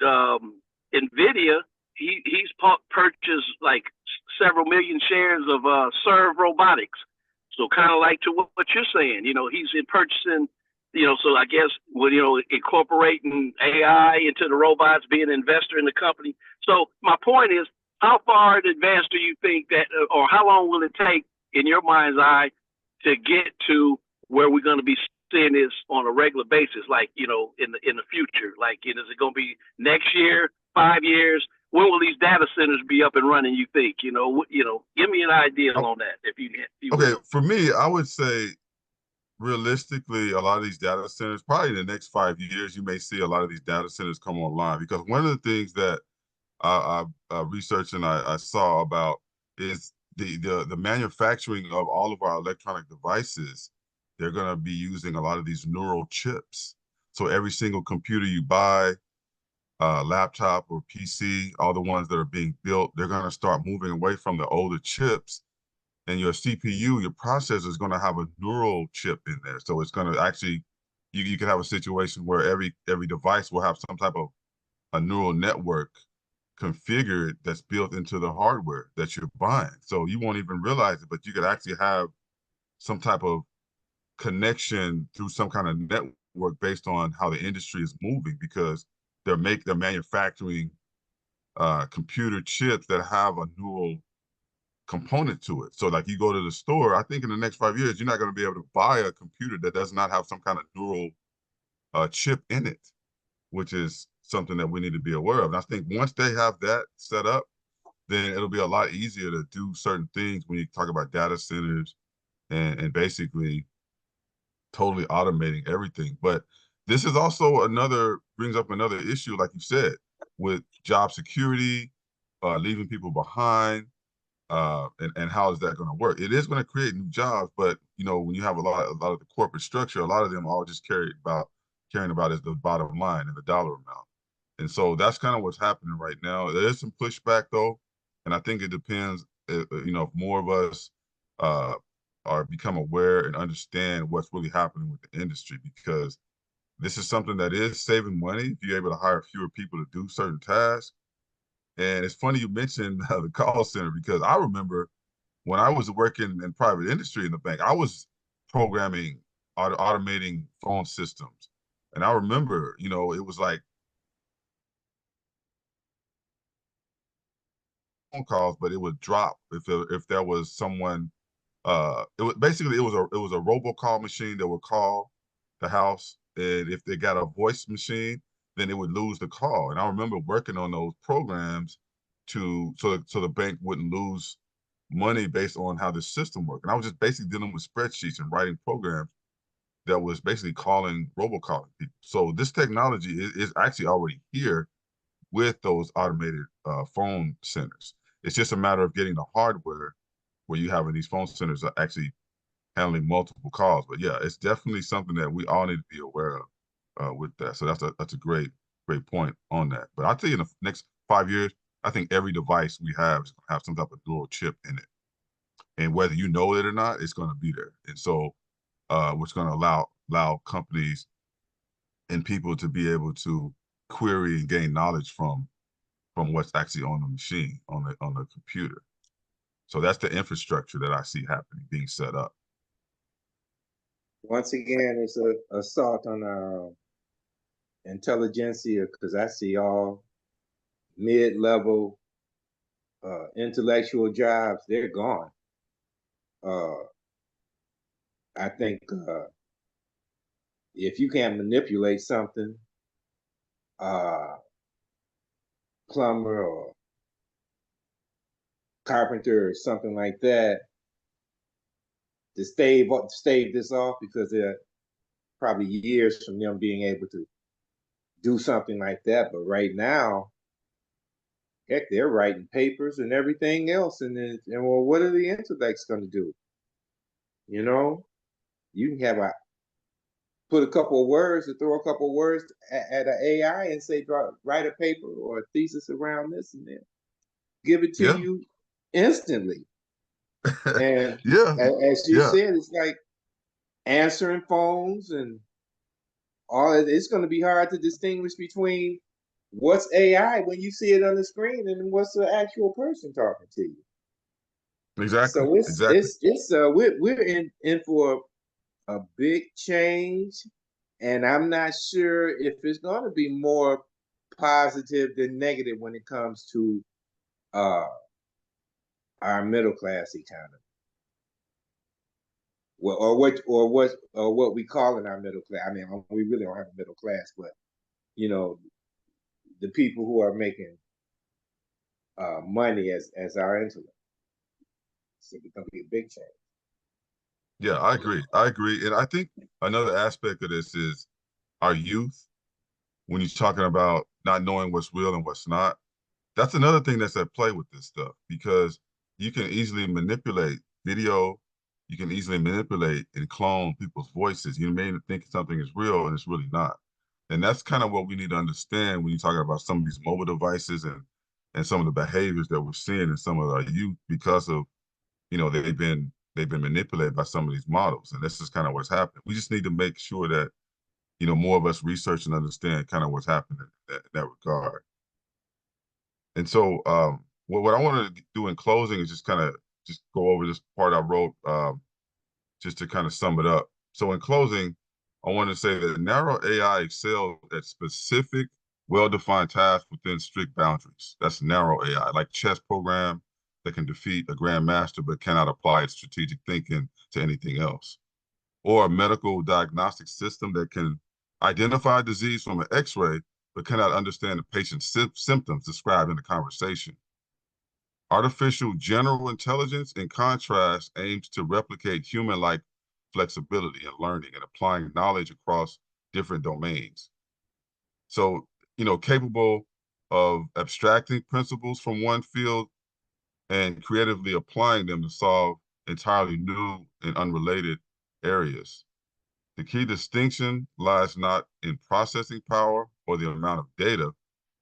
Nvidia. He's purchased like several million shares of Serve Robotics. So kind of like to what you're saying, he's in purchasing, so I guess incorporating AI into the robots, being an investor in the company. So my point is, how far in advance do you think that, or how long will it take in your mind's eye to get to where we're going to be seeing this on a regular basis, like, in the future? Like, is it going to be next year, 5 years? When will these data centers be up and running, you think? Give me an idea on that, if you okay, for me, I would say realistically, a lot of these data centers, probably in the next 5 years, you may see a lot of these data centers come online. Because one of the things that I researched and I saw about is the manufacturing of all of our electronic devices. They're going to be using a lot of these neural chips. So every single computer you buy, laptop or PC, all the ones that are being built, they're going to start moving away from the older chips. And your CPU, your processor is going to have a neural chip in there. So it's going to actually, you can have a situation where every device will have some type of a neural network configured that's built into the hardware that you're buying. So you won't even realize it, but you could actually have some type of connection through some kind of network based on how the industry is moving, because they're manufacturing computer chips that have a neural component to it. So like you go to the store, I think in the next 5 years, you're not going to be able to buy a computer that does not have some kind of neural chip in it, which is something that we need to be aware of. And I think once they have that set up, then it'll be a lot easier to do certain things when you talk about data centers and basically totally automating everything. But this is also brings up another issue, like you said, with job security, leaving people behind, and how is that going to work? It is going to create new jobs, but when you have a lot of the corporate structure, a lot of them all just caring about is the bottom line and the dollar amount. And so that's kind of what's happening right now. There is some pushback though, and I think it depends. If more of us become aware and understand what's really happening with the industry, because This is something that is saving money if you're able to hire fewer people to do certain tasks. And it's funny you mentioned the call center, because I remember when I was working in private industry in the bank, I was programming, automating phone systems. And I remember, you know, it was like phone calls, but it would drop if there was someone. It was basically it was a robocall machine that would call the house, and if they got a voice machine, then it would lose the call. And I remember working on those programs so the bank wouldn't lose money based on how the system worked. And I was just basically dealing with spreadsheets and writing programs that was basically robocalling people. So this technology is actually already here with those automated phone centers. It's just a matter of getting the hardware where you having these phone centers are actually handling multiple calls. But yeah, it's definitely something that we all need to be aware of with that. So that's a great point on that. But I'll tell you, in the next 5 years, I think every device we have is going to have some type of dual chip in it, and whether you know it or not, it's going to be there. And so, what's going to allow companies and people to be able to query and gain knowledge from what's actually on the machine, on the computer. So that's the infrastructure that I see happening, being set up. Once again, it's a assault on our intelligentsia, because I see all mid-level intellectual jobs, they're gone. I think if you can't manipulate something, plumber or carpenter or something like that, to stave this off, because they're probably years from them being able to do something like that. But right now, heck, they're writing papers and everything else, and well, what are the intellects going to do? You know, you can put a couple of words, to throw a couple of words at an AI and say, write a paper or a thesis around this, and then give it to you instantly. And as you said, it's like answering phones and all. It's going to be hard to distinguish between what's AI when you see it on the screen and what's the actual person talking to you. Exactly. So we're in for a big change, and I'm not sure if it's going to be more positive than negative when it comes to our middle class economy. Well, or what we call in our middle class. I mean, we really don't have a middle class, but you know, the people who are making money as our intellect. So it's going to be a big change. Yeah, I agree. And I think another aspect of this is our youth. When you're talking about not knowing what's real and what's not, that's another thing that's at play with this stuff, because you can easily manipulate video. You can easily manipulate and clone people's voices. You may think something is real and it's really not. And that's kind of what we need to understand when you're talking about some of these mobile devices and some of the behaviors that we're seeing in some of our youth, because of, you know, they've been manipulated by some of these models. And this is kind of what's happening. We just need to make sure that, you know, more of us research and understand kind of what's happening in that regard. And so what I want to do in closing is just go over this part I wrote, just to kind of sum it up. So in closing, I want to say that narrow AI excels at specific, well-defined tasks within strict boundaries. That's narrow AI, like chess program that can defeat a grandmaster but cannot apply its strategic thinking to anything else. Or a medical diagnostic system that can identify disease from an X-ray but cannot understand the patient's symptoms described in the conversation. Artificial general intelligence, in contrast, aims to replicate human-like flexibility and learning and applying knowledge across different domains. So, you know, capable of abstracting principles from one field and creatively applying them to solve entirely new and unrelated areas. The key distinction lies not in processing power or the amount of data,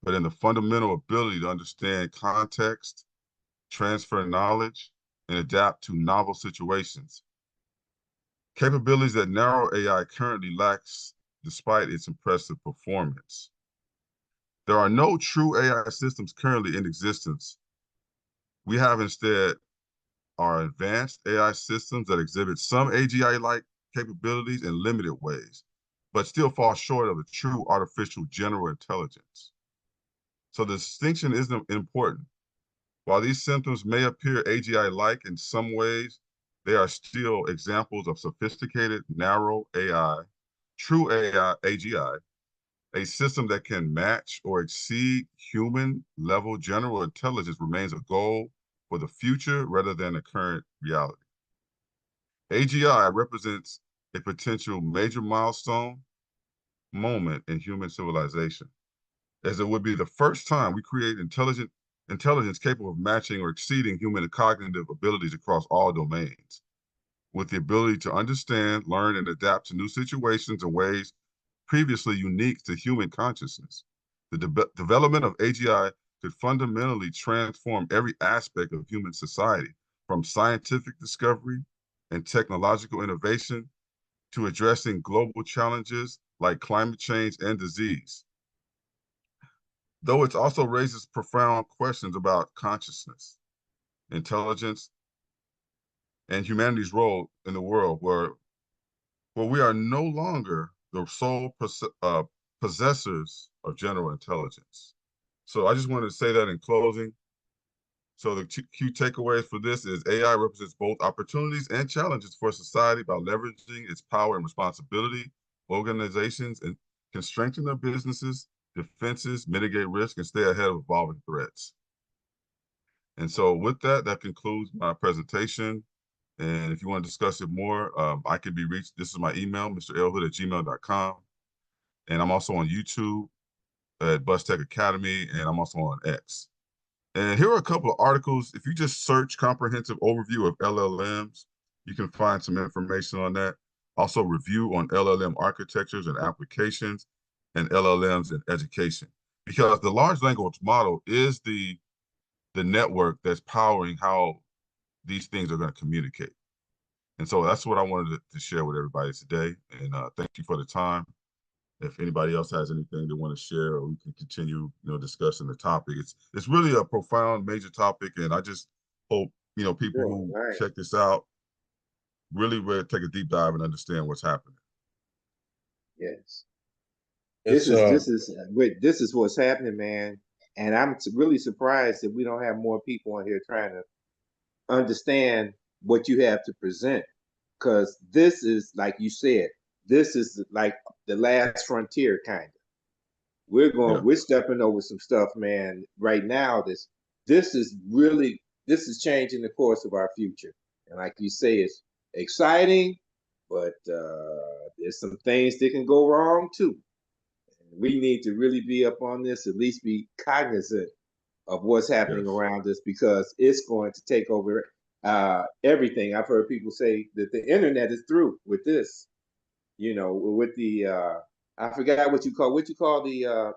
but in the fundamental ability to understand context, transfer knowledge, and adapt to novel situations. Capabilities that narrow AI currently lacks despite its impressive performance. There are no true AI systems currently in existence. We have instead our advanced AI systems that exhibit some AGI-like capabilities in limited ways, but still fall short of a true artificial general intelligence. So the distinction is important. While these systems may appear AGI-like in some ways, they are still examples of sophisticated, narrow AI, true AI, AGI, a system that can match or exceed human-level general intelligence remains a goal for the future rather than a current reality. AGI represents a potential major milestone moment in human civilization, as it would be the first time we create intelligence capable of matching or exceeding human cognitive abilities across all domains, with the ability to understand, learn, and adapt to new situations in ways previously unique to human consciousness. The development of AGI could fundamentally transform every aspect of human society, from scientific discovery and technological innovation to addressing global challenges like climate change and disease. Though it also raises profound questions about consciousness, intelligence, and humanity's role in the world, where we are no longer the sole possessors of general intelligence. So I just wanted to say that in closing. So the key takeaways for this is AI represents both opportunities and challenges for society by leveraging its power and responsibility. Organizations can strengthen their businesses, defenses, mitigate risk, and stay ahead of evolving threats. And so with that, that concludes my presentation. And if you want to discuss it more, I can be reached. This is my email, mrelhood@gmail.com. And I'm also on YouTube at Bus Tech Academy, and I'm also on X. And here are a couple of articles. If you just search comprehensive overview of LLMs, you can find some information on that. Also review on LLM architectures and applications and LLMs in education. Because the large language model is the network that's powering how these things are going to communicate. And so that's what I wanted to share with everybody today. And thank you for the time. If anybody else has anything they want to share, or we can continue, discussing the topic. It's really a profound, major topic, and I just hope people who check this out really take a deep dive and understand what's happening. Yes, this is what's happening, man. And I'm really surprised that we don't have more people on here trying to understand what you have to present, because this is, like you said, this is like the last frontier, kind of. We're stepping over some stuff, man. Right now, this is changing the course of our future. And like you say, it's exciting, but there's some things that can go wrong too. We need to really be up on this, at least be cognizant of what's happening around us, because it's going to take over everything. I've heard people say that the internet is through with this. With the I forgot what you call the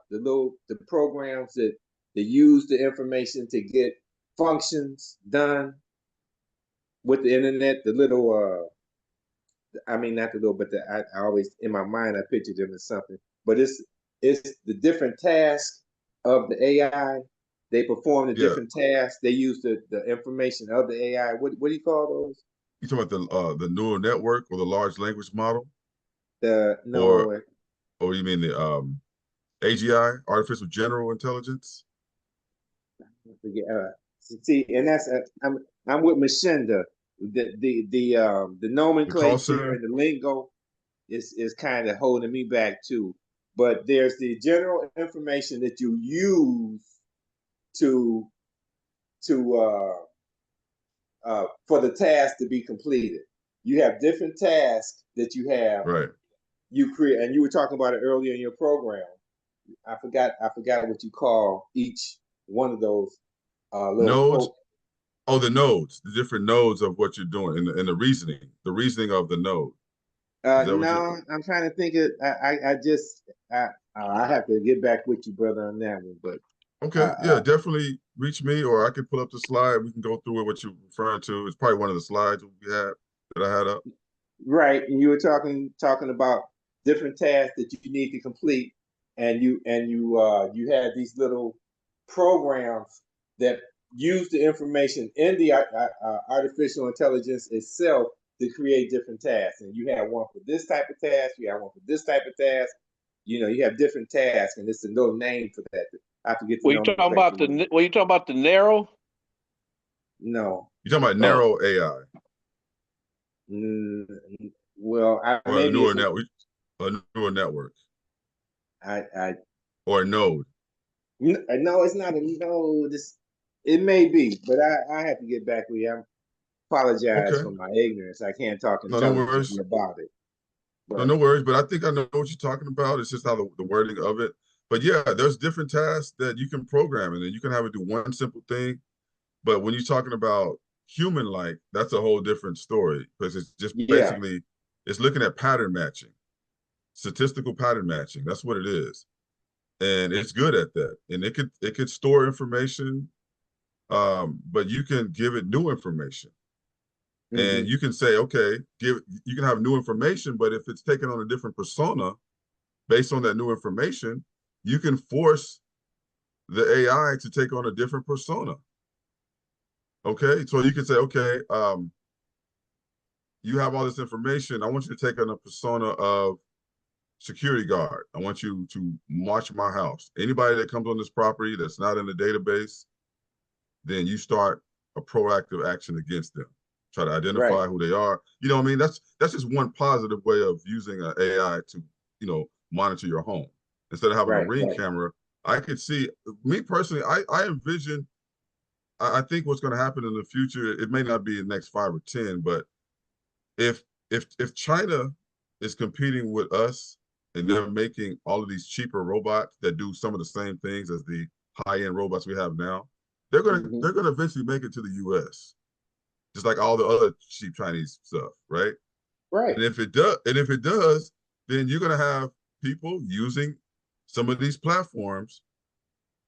programs that use the information to get functions done with the internet. The little I mean, not the little, but I always, in my mind, I picture them as something. But it's the different tasks of the AI. They perform the different tasks. They use the information of the AI. What do you call those? You talking about the neural network or the large language model? Or you mean the AGI, artificial general intelligence? See, and that's I'm with Machinda. The nomenclature and the lingo is kind of holding me back too. But there's the general information that you use to for the task to be completed. You have different tasks that you have. Right. You create, and you were talking about it earlier in your program. I forgot what you call each one of those nodes. The nodes, the different nodes of what you're doing, and the reasoning of the node. No, I'm trying to think of. I have to get back with you, brother, on that one. But okay, definitely reach me, or I can pull up the slide. We can go through it. What you're referring to, it's probably one of the slides we had that I had up. Right, and you were talking about different tasks that you need to complete, and you have these little programs that use the information in the artificial intelligence itself to create different tasks. And you have one for this type of task, you have one for this type of task. You have different tasks, and it's a little name for that. I forget the Were you talking about nomenclature. were you talking about the narrow? No. You're talking about narrow AI Mm, well, or a maybe neural it's network, a neural network, I or a node. no, it's not a no. It may be, but I have to get back with you. I apologize Okay. for my ignorance. I can't talk No, no worries. intelligently about it. No, But no worries. But I think I know what you're talking about. It's just how the wording of it. But yeah, there's different tasks that you can program, and then you can have it do one simple thing. But when you're talking about human-like, that's a whole different story because it's just yeah. basically it's looking at pattern matching, statistical pattern matching. That's what it is, and it's good at that. And it could store information, but you can give it new information, and Hmm. you can say, okay, you can have new information, but if it's taken on a different persona based on that new information, you can force the AI to take on a different persona. Okay, so you can say, okay, you have all this information. I want you to take on a persona of security guard. I want you to watch my house. Anybody that comes on this property that's not in the database, then you start a proactive action against them. Try to Right. identify who they are. You know what I mean? That's just one positive way of using an AI to, monitor your home. Instead of having a Right. ring Right. camera, I could see, me personally, I envision, I think what's going to happen in the future, it may not be in the next 5 or 10, but if if China is competing with us and they're making all of these cheaper robots that do some of the same things as the high-end robots we have now, they're gonna Hmm. they're gonna eventually make it to the US, just like all the other cheap Chinese stuff, right? Right. And if it does, then you're gonna have people using some of these platforms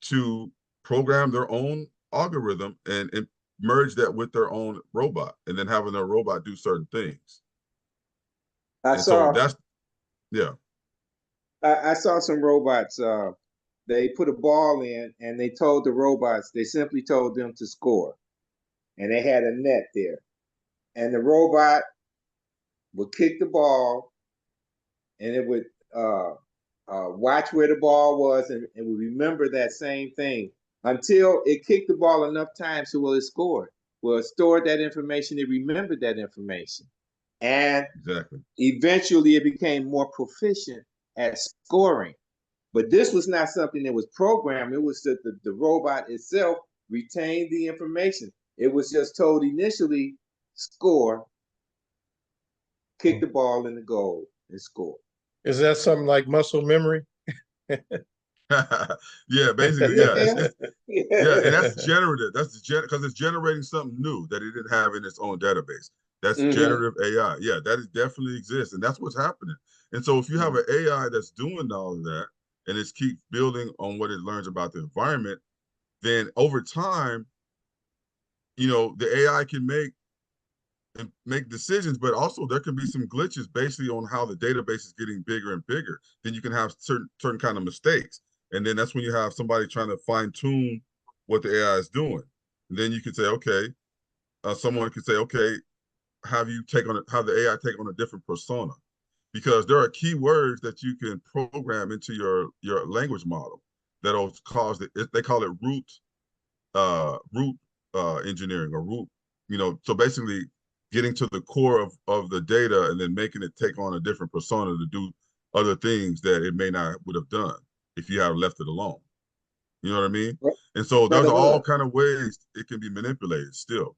to program their own algorithm and merge that with their own robot, and then having their robot do certain things. I And so saw that's yeah, I saw some robots. They put a ball in, and they told the robots. They simply told them to score, and they had a net there, and the robot would kick the ball, and it would watch where the ball was, and would remember that same thing until it kicked the ball enough times so it scored. Well, it stored that information, it remembered that information. And exactly. eventually it became more proficient at scoring. But this was not something that was programmed. It was that the robot itself retained the information. It was just told initially, score, kick the ball in the goal, and score. Is that something like muscle memory? Yeah, basically, yeah. Yeah. Yeah, and Yeah. that's generative. That's because it's generating something new that it didn't have in its own database. That's Hmm. generative AI. Yeah, that definitely exists, and that's what's happening. And so, if you have an AI that's doing all of that and it's keep building on what it learns about the environment, then over time, the AI can make decisions, but also there can be some glitches basically on how the database is getting bigger and bigger. Then you can have certain kind of mistakes, and then that's when you have somebody trying to fine tune what the AI is doing. And then you could say, okay, someone could say, okay, have the AI take on a different persona, because there are keywords that you can program into your language model that'll cause they call it root engineering or root, so basically getting to the core of the data and then making it take on a different persona to do other things that it may not would have done if you had left it alone. You know what I mean? And so those Brother are all Hood, kind of ways it can be manipulated still.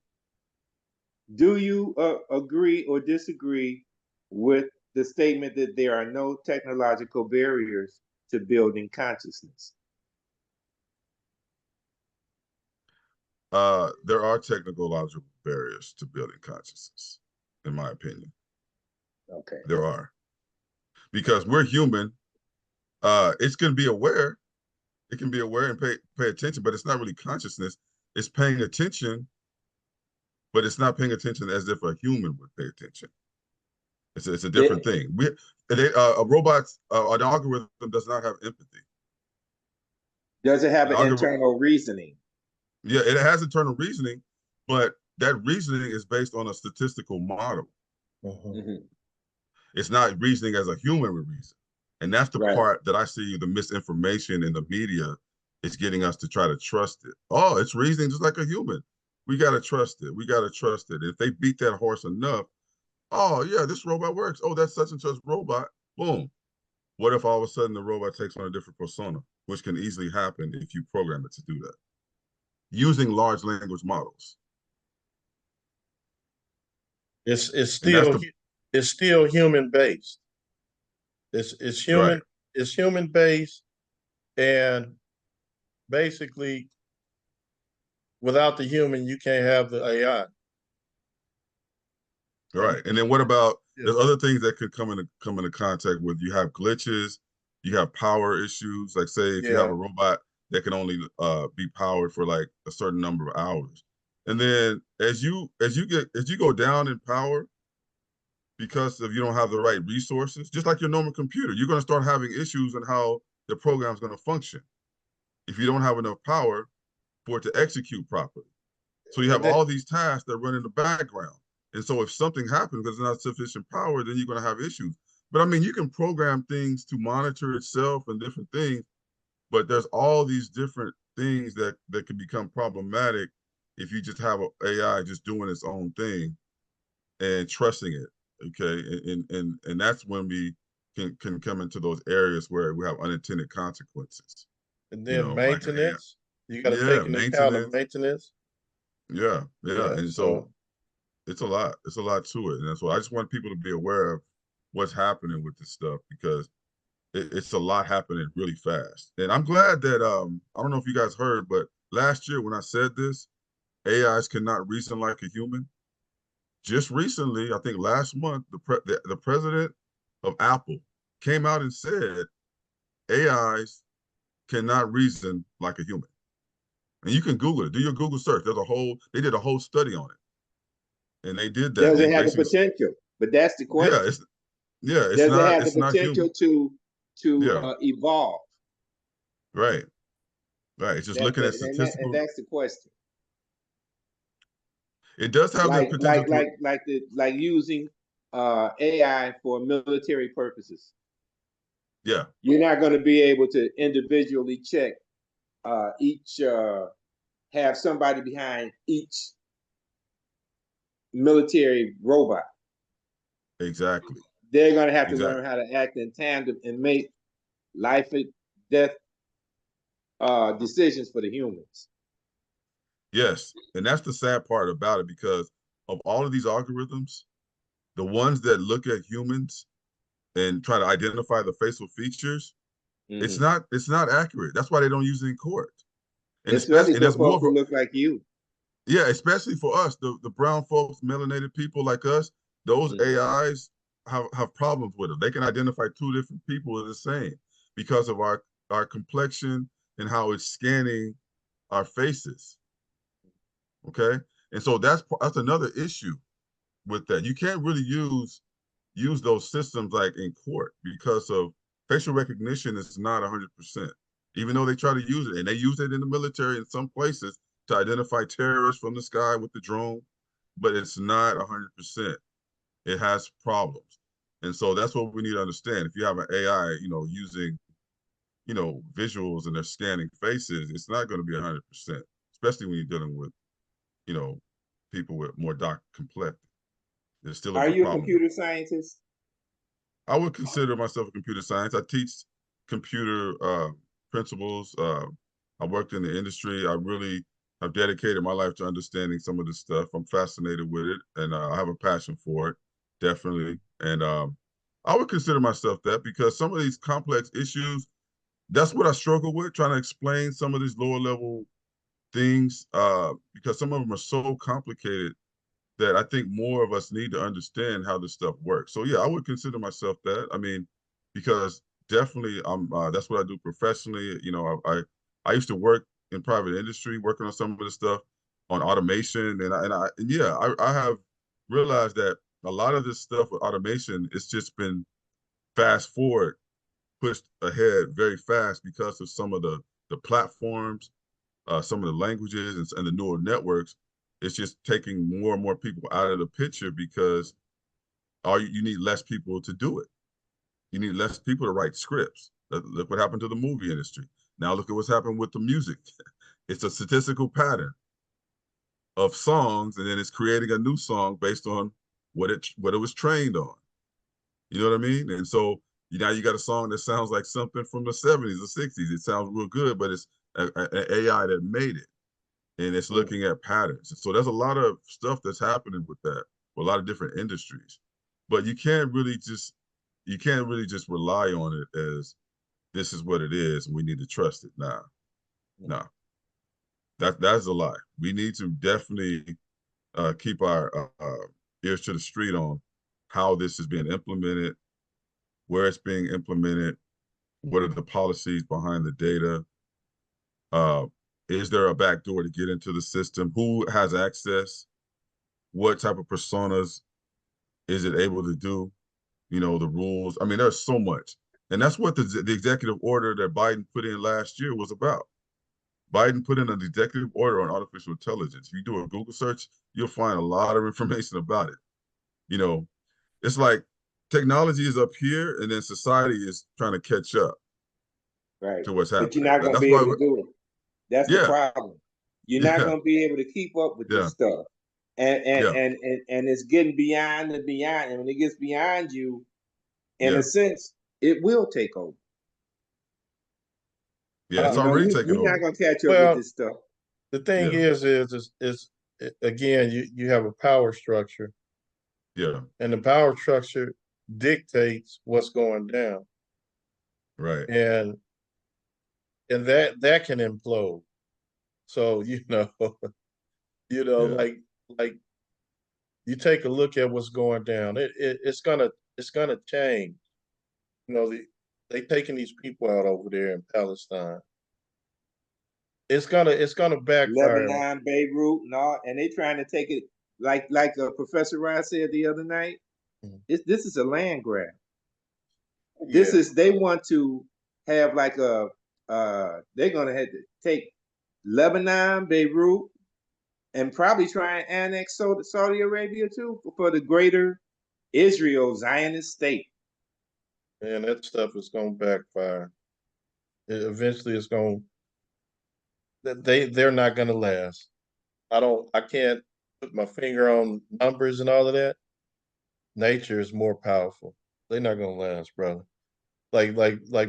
do you agree or disagree with the statement that there are no technological barriers to building consciousness? There are technological barriers to building consciousness, in my opinion. Okay. There are, because we're human. It's going to be aware. It can be aware and pay attention, but it's not really consciousness. It's paying attention, but it's not paying attention as if a human would pay attention. It's a different thing. A robot's an algorithm does not have empathy. Does it have An an algorithm, internal reasoning? yeah, it has internal reasoning, but that reasoning is based on a statistical model. Mm-hmm. It's not reasoning as a human would reason. And that's the Right. part that I see the misinformation in the media is getting us to try to trust it. Oh, it's reasoning just like a human. We got to trust it. We got to trust it. If they beat that horse enough, oh, yeah, this robot works. Oh, that's such and such robot. Boom. What if all of a sudden the robot takes on a different persona, which can easily happen if you program it to do that using large language models. It's And that's still it's still human based. It's human right. it's human based, and basically without the human you can't have the AI. Right. And then what about Yeah. there's other things that could come into contact with. You have glitches, you have power issues. Like say if you have Yeah. a robot that can only be powered for like a certain number of hours. And then as you go down in power because of you don't have the right resources, just like your normal computer, you're going to start having issues in how the program's going to function if you don't have enough power for it to execute properly. So you have all these tasks that run in the background. And so if something happens because there's not sufficient power, then you're going to have issues. But I mean, you can program things to monitor itself and different things, but there's all these different things that can become problematic if you just have an AI just doing its own thing and trusting it. Okay. And that's when we can come into those areas where we have unintended consequences. And You then know, like maintenance, you got to yeah, take into account of maintenance. maintenance. Yeah. Yeah. And so it's a lot. It's a lot to it. And that's why I just want people to be aware of what's happening with this stuff because it's a lot happening really fast. And I'm glad that I don't know if you guys heard, but last year when I said this, AIs cannot reason like a human. Just recently, I think last month, the president of Apple came out and said AIs cannot reason like a human. And you can Google it. Do your Google search. They did a whole study on it. And they did that. Does They it have the basically, potential? But that's the yeah, question. it's Does it have the not potential human. to Yeah, evolve? right. Right. It's just looking at And statistical. that's the question. It does have the potential to. Like using AI for military purposes. Yeah. You're not going to be able to individually check each have somebody behind each military robot. Exactly. They're going to have to learn how to act in tandem and make life and death decisions for the humans. Yes. And that's the sad part about it because of all of these algorithms, the ones that look at humans and try to identify the facial features, it's not accurate. That's why they don't use it in court. And Especially and for that's more folks of a, who look like you. yeah, especially for us, the brown folks, melanated people like us, those AIs have problems with them. They can identify two different people as the same because of our complexion and how it's scanning our faces. Okay. And so that's another issue with that. You can't really use those systems like in court because of facial recognition is not 100%. Even though they try to use it, and they use it in the military in some places to identify terrorists from the sky with the drone, but it's not 100%. It has problems. And so that's what we need to understand. If you have an AI, using, visuals and they're scanning faces, it's not going to be 100%, especially when you're dealing with, you know, people with more dark complexion. There's still a Are you a problem. computer scientist? I would consider myself a computer science. I teach computer principles. I worked in the industry. I really have dedicated my life to understanding some of this stuff. I'm fascinated with it, and I have a passion for it, definitely. And I would consider myself that because some of these complex issues, that's what I struggle with, trying to explain some of these lower level things, because some of them are so complicated that I think more of us need to understand how this stuff works. So yeah, I would consider myself that. I mean, because definitely that's what I do professionally. I used to work in private industry, working on some of the stuff on automation, and yeah, I have realized that a lot of this stuff with automation, it's just been fast forward, pushed ahead very fast because of some of the platforms, some of the languages and the neural networks. It's just taking more and more people out of the picture because you need less people to do it. You need less people to write scripts. Look what happened to the movie industry. Now look at what's happened with the music. It's a statistical pattern of songs, and then it's creating a new song based on what it was trained on. You know what I mean? And so now you got a song that sounds like something from the 70s or 60s. It sounds real good, but it's an AI that made it, and it's looking at patterns. So there's a lot of stuff that's happening with that, for a lot of different industries. But you can't really just rely on it as this is what it is and we need to trust it. Nah. That's a lie. We need to definitely keep our ears to the street on how this is being implemented, where it's being implemented, what are the policies behind the data, is there a back door to get into the system, who has access, what type of personas is it able to do, the rules. I mean, there's so much. And that's what the executive order that Biden put in last year was about. Biden put in an executive order on artificial intelligence. If you do a Google search, you'll find a lot of information about it. It's like technology is up here and then society is trying to catch up to what's happening. But you're not going to That's be why able to do it. That's the problem. You're not going to be able to keep up with this stuff. And it's getting beyond and beyond. And when it gets beyond you, in a sense, it will take over. Yeah, it's already taken over. We're not going to catch up with this stuff. The thing is again, you have a power structure. Yeah. And the power structure dictates what's going down. Right. And that can implode. So, like you take a look at what's going down. It's gonna change. They taking these people out over there in Palestine. It's gonna backfire. Lebanon, Beirut, and they trying to take it like Professor Ryan said the other night. This is a land grab. Yeah. They want to have like they're gonna have to take Lebanon, Beirut, and probably try and annex Saudi Arabia too for the greater Israel Zionist state. And that stuff is gonna backfire. Eventually it's gonna they're not gonna last. I can't put my finger on numbers and all of that. Nature is more powerful. They're not gonna last, brother. Like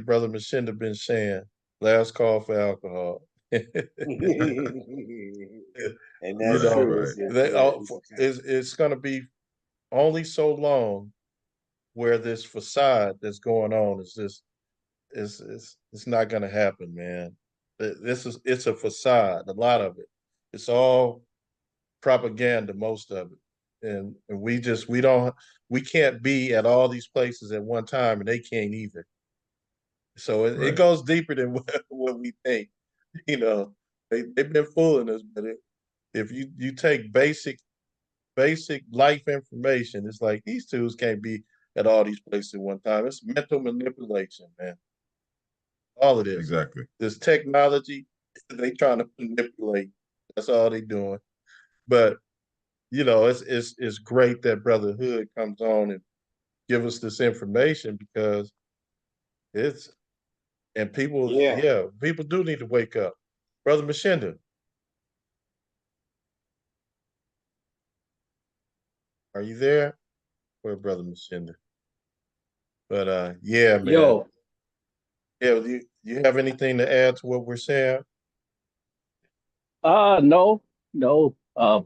Brother Machinda been saying, last call for alcohol. And that's true. It's gonna be only so long where this facade that's going on it's not gonna happen, man. It's a facade, a lot of it. It's all propaganda, most of it. And we can't be at all these places at one time, and they can't either. So it goes deeper than what we think. They've been fooling us, but if you take basic life information, it's like these tools can't be at all these places at one time. It's mental manipulation, man. All of this. Exactly. This technology, they trying to manipulate. That's all they doing. But it's great that Brother Hood comes on and give us this information because people do need to wake up. Brother Machinda. Are you there? Where Brother Machinda? But man. Yo. Yeah, you have anything to add to what we're saying? No.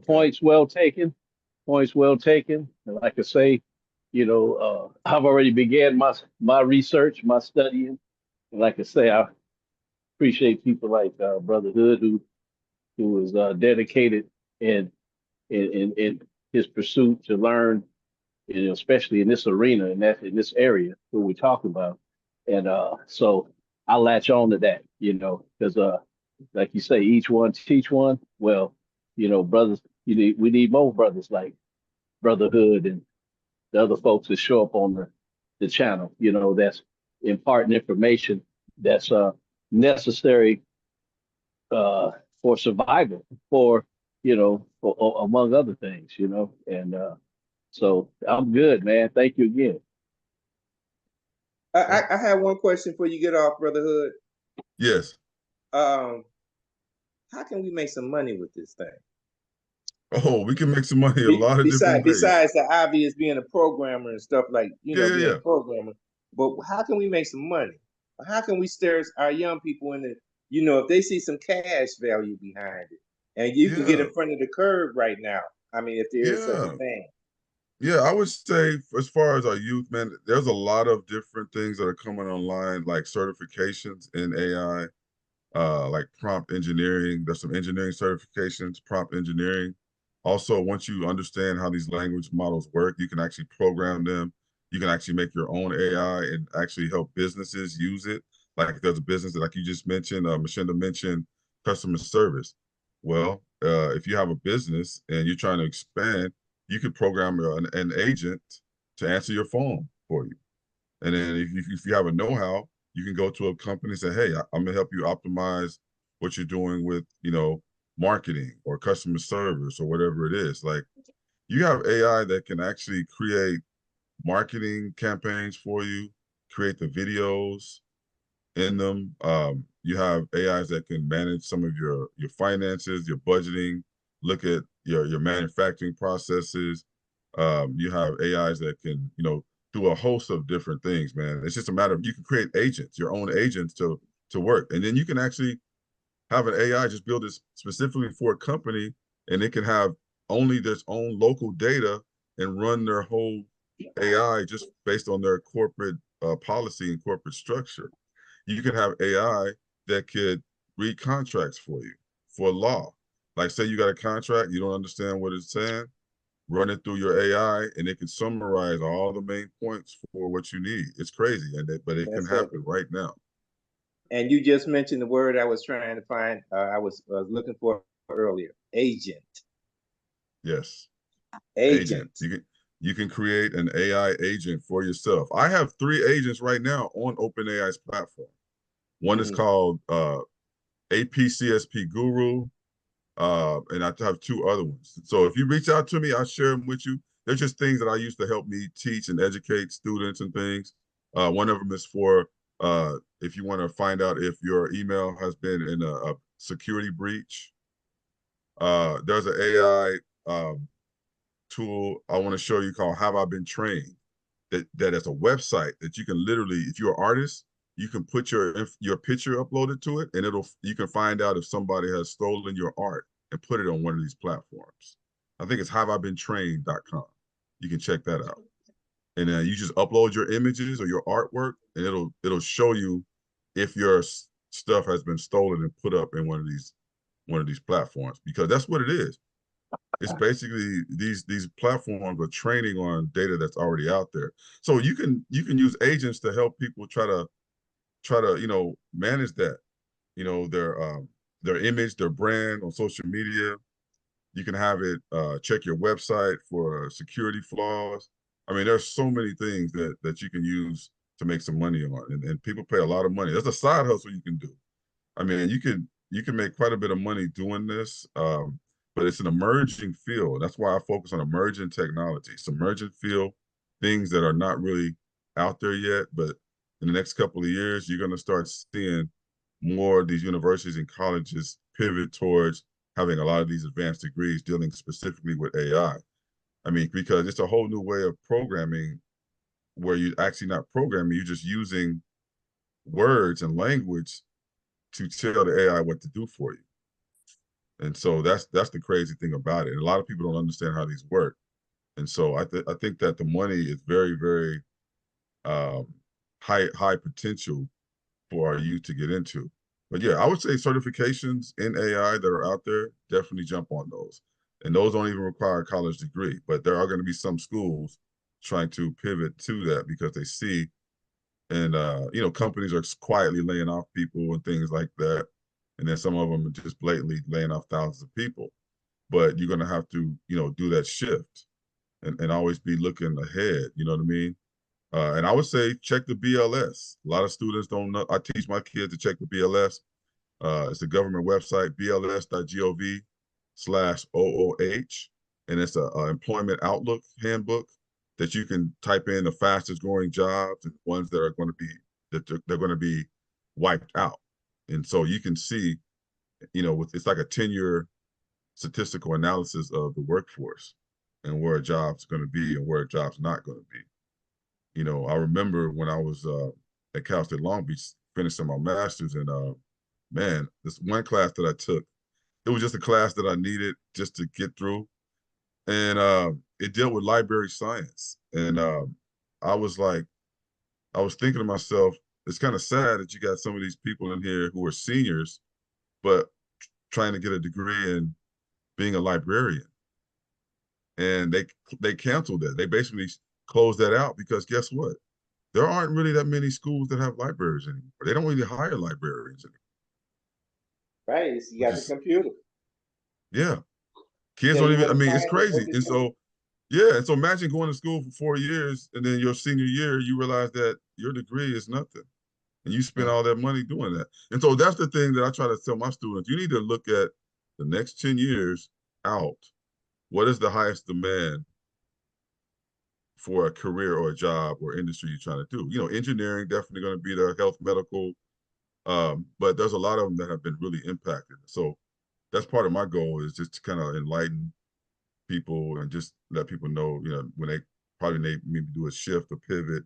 Points well taken. Points well taken. And like I say, I've already began my research, my studying. And like I say, I appreciate people like Brother Hood who is dedicated in his pursuit to learn, especially in this arena and in this area that we're talking about. And so I latch on to that, because like you say, each one teach one. Well, brothers, we need more brothers like Brotherhood the other folks that show up on the channel, you know, that's imparting information that's necessary for survival, for, you know, among other things, you know. And so I'm good, man. Thank you again. I have one question before you get off, Brother Hood. Yes. How can we make some money with this thing? Oh, we can make some money a lot of different ways. Besides the obvious being a programmer and stuff like, you know, being Yeah. a programmer, but how can we make some money? How can we steer our young people in the, you know, if they see some cash value behind it, and you can get in front of the curve right now. I mean, if there is such a thing. Yeah, I would say as far as our youth, man, there's a lot of different things that are coming online, like certifications in AI, like prompt engineering. There's some engineering certifications, prompt engineering. Also, once you understand how these language models work, you can actually program them. You can actually make your own AI and actually help businesses use it. Like there's a business that, like you just mentioned, Machinda mentioned customer service. Well, if you have a business and you're trying to expand, you could program an agent to answer your phone for you. And then if you have a know-how, you can go to a company and say, hey, I'm gonna help you optimize what you're doing with, you know, marketing or customer service or whatever it is. Like you have AI that can actually create marketing campaigns for you, create the videos in them. You have AIs that can manage some of your finances, your budgeting, look at your manufacturing processes. You have AIs that can, you know, do a host of different things, man. It's just a matter of you can create agents, your own agents to work. And then you can actually have an AI just build this specifically for a company, and it can have only its own local data and run their whole AI just based on their corporate policy and corporate structure. You can have AI that could read contracts for you for law. Like say you got a contract, you don't understand what it's saying, run it through your AI and it can summarize all the main points for what you need. It's crazy, but it can happen right now. And you just mentioned the word I was trying to find. I was looking for earlier. Agent. Yes. Agent. You can create an AI agent for yourself. I have 3 agents right now on OpenAI's platform. One is called APCSP Guru, and I have 2 other ones. So if you reach out to me, I'll share them with you. They're just things that I use to help me teach and educate students and things. One of them is for if you want to find out if your email has been in a security breach. There's an AI tool I want to show you called Have I Been Trained? That is a website that you can literally, if you're an artist, you can put your picture uploaded to it, and you can find out if somebody has stolen your art and put it on one of these platforms. I think it's haveibeentrained.com. You can check that out. And then you just upload your images or your artwork, and it'll show you if your stuff has been stolen and put up in one of these platforms, because that's what it is. It's basically these platforms are training on data that's already out there. So you can use agents to help people try to you know, manage that, you know, their image, their brand on social media. You can have it check your website for security flaws. I mean, there's so many things that you can use to make some money on, and people pay a lot of money. That's a side hustle you can do. I mean, you can make quite a bit of money doing this, but it's an emerging field. That's why I focus on emerging technologies, emerging field, things that are not really out there yet. But in the next couple of years, you're going to start seeing more of these universities and colleges pivot towards having a lot of these advanced degrees dealing specifically with AI. I mean, because it's a whole new way of programming where you're actually not programming, you're just using words and language to tell the AI what to do for you. And so that's the crazy thing about it. And a lot of people don't understand how these work. And so I think that the money is very, very high potential for our youth to get into. But yeah, I would say certifications in AI that are out there, definitely jump on those. And those don't even require a college degree, but there are going to be some schools trying to pivot to that because they see, and you know, companies are quietly laying off people and things like that. And then some of them are just blatantly laying off thousands of people. But you're going to have to, you know, do that shift. and always be looking ahead. You know what I mean? And I would say check the BLS. A lot of students don't know. I teach my kids to check the BLS. It's a government website, bls.gov/OOH, and it's a employment outlook handbook that you can type in the fastest growing jobs and ones that are going to be they're going to be wiped out. And so you can see, it's like a 10-year statistical analysis of the workforce and where a job's going to be and where a job's not going to be. I remember when I was at Cal State Long Beach finishing my master's, and man, this one class that I took, it was just a class that I needed just to get through, and it dealt with library science. And I was like, I was thinking to myself, it's kind of sad that you got some of these people in here who are seniors, but trying to get a degree in being a librarian, and they canceled that. They basically closed that out because guess what? There aren't really that many schools that have libraries anymore. They don't really hire librarians anymore. Right. You got the computer. Yeah. Kids don't even, I mean, it's crazy. And so, yeah. And so imagine going to school for 4 years and then your senior year, you realize that your degree is nothing. And you spend all that money doing that. And so that's the thing that I try to tell my students. You need to look at the next 10 years out. What is the highest demand for a career or a job or industry you're trying to do? Engineering definitely going to be there, health, medical, but there's a lot of them that have been really impacted. So that's part of my goal, is just to kind of enlighten people and just let people know, when they probably maybe do a shift, a pivot.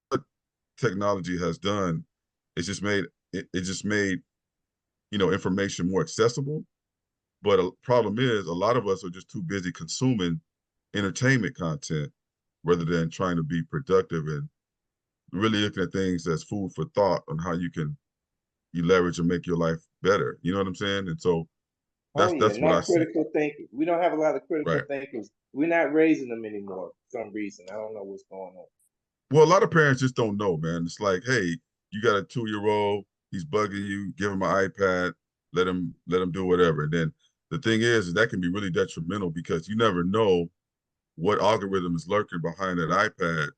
What technology has done is just made information more accessible. But a problem is, a lot of us are just too busy consuming entertainment content rather than trying to be productive and really looking at things as food for thought on how you leverage and make your life better. You know what I'm saying? And so that's what I not see. critical thinking. We don't have a lot of critical Right. thinkers. We're not raising them anymore for some reason. I don't know what's going on. Well, a lot of parents just don't know, man. It's like, hey, you got a 2-year-old, he's bugging you, give him an iPad, let him do whatever. And then the thing is that can be really detrimental because you never know what algorithm is lurking behind that iPad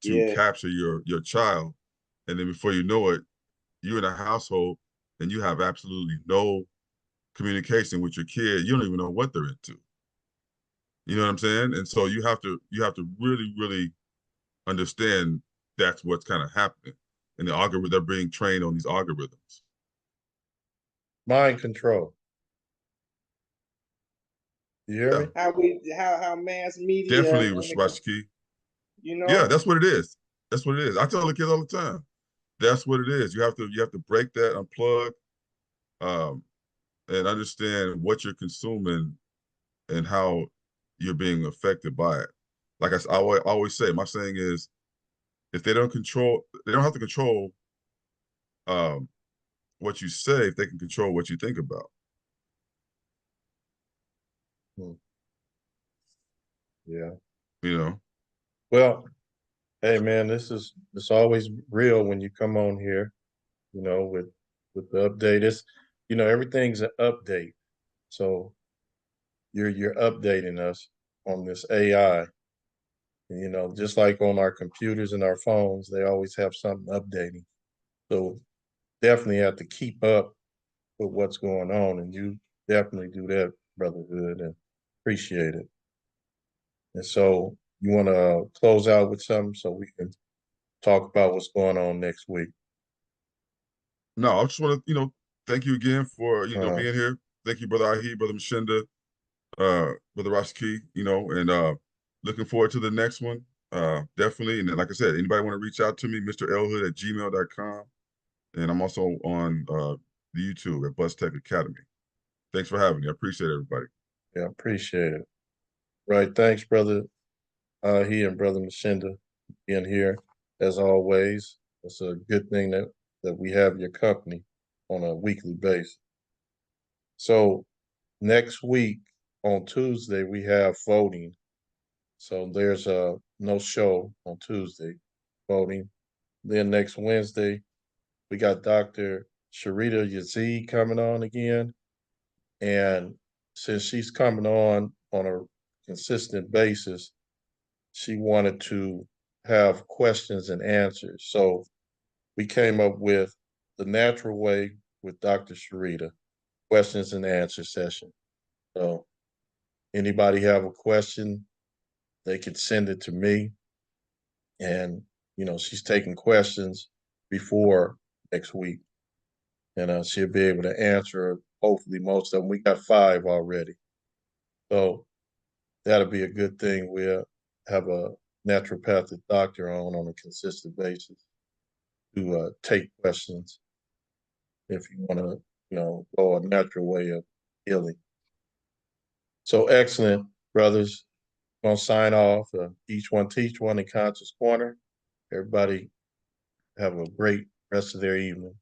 to capture your child. And then before you know it, you're in a household and you have absolutely no communication with your kid. You don't even know what they're into. You know what I'm saying? And so you have to really, really understand that's what's kind of happening. And the algorithm, they're being trained on these algorithms. Mind control. You hear me? How mass media definitely, Rashki. Yeah, that's what it is. That's what it is. I tell the kids all the time. That's what it is. You have to break that, unplug, and understand what you're consuming and how you're being affected by it. Like I always say, my saying is, if they don't have to control what you say, if they can control what you think about. Yeah. Well, hey man, it's always real when you come on here, with the update. Everything's an update. So you're updating us on this AI. Just like on our computers and our phones, they always have something updating. So definitely have to keep up with what's going on, and you definitely do that, Brother Hood, and appreciate it. And so you want to close out with something so we can talk about what's going on next week. No, I just want to, thank you again for, being here. Thank you, Brother Ahi, Brother Mashinda, Brother Rashki, and looking forward to the next one. Definitely. And then, like I said, anybody want to reach out to me, Mr. Elhood@gmail.com. And I'm also on the YouTube at Bus Tech Academy. Thanks for having me. I appreciate everybody. Yeah, appreciate it. Right. Thanks, Brother Ahi and Brother Mashinda being here as always. It's a good thing that we have your company on a weekly basis. So next week on Tuesday, we have voting. So there's no show on Tuesday, voting. Then next Wednesday, we got Dr. Sharita Yazid coming on again. And since she's coming on a consistent basis, she wanted to have questions and answers. So we came up with the natural way with Dr. Sharita, questions and answer session. So anybody have a question, they could send it to me. And, she's taking questions before next week. And she'll be able to answer, hopefully, most of them. We got 5 already. So that'll be a good thing. We'll have a naturopathic doctor on a consistent basis to take questions if you want to, go a natural way of healing. So excellent, brothers. I'm going to sign off. Each one teach one in Conscious Corner. Everybody have a great rest of their evening.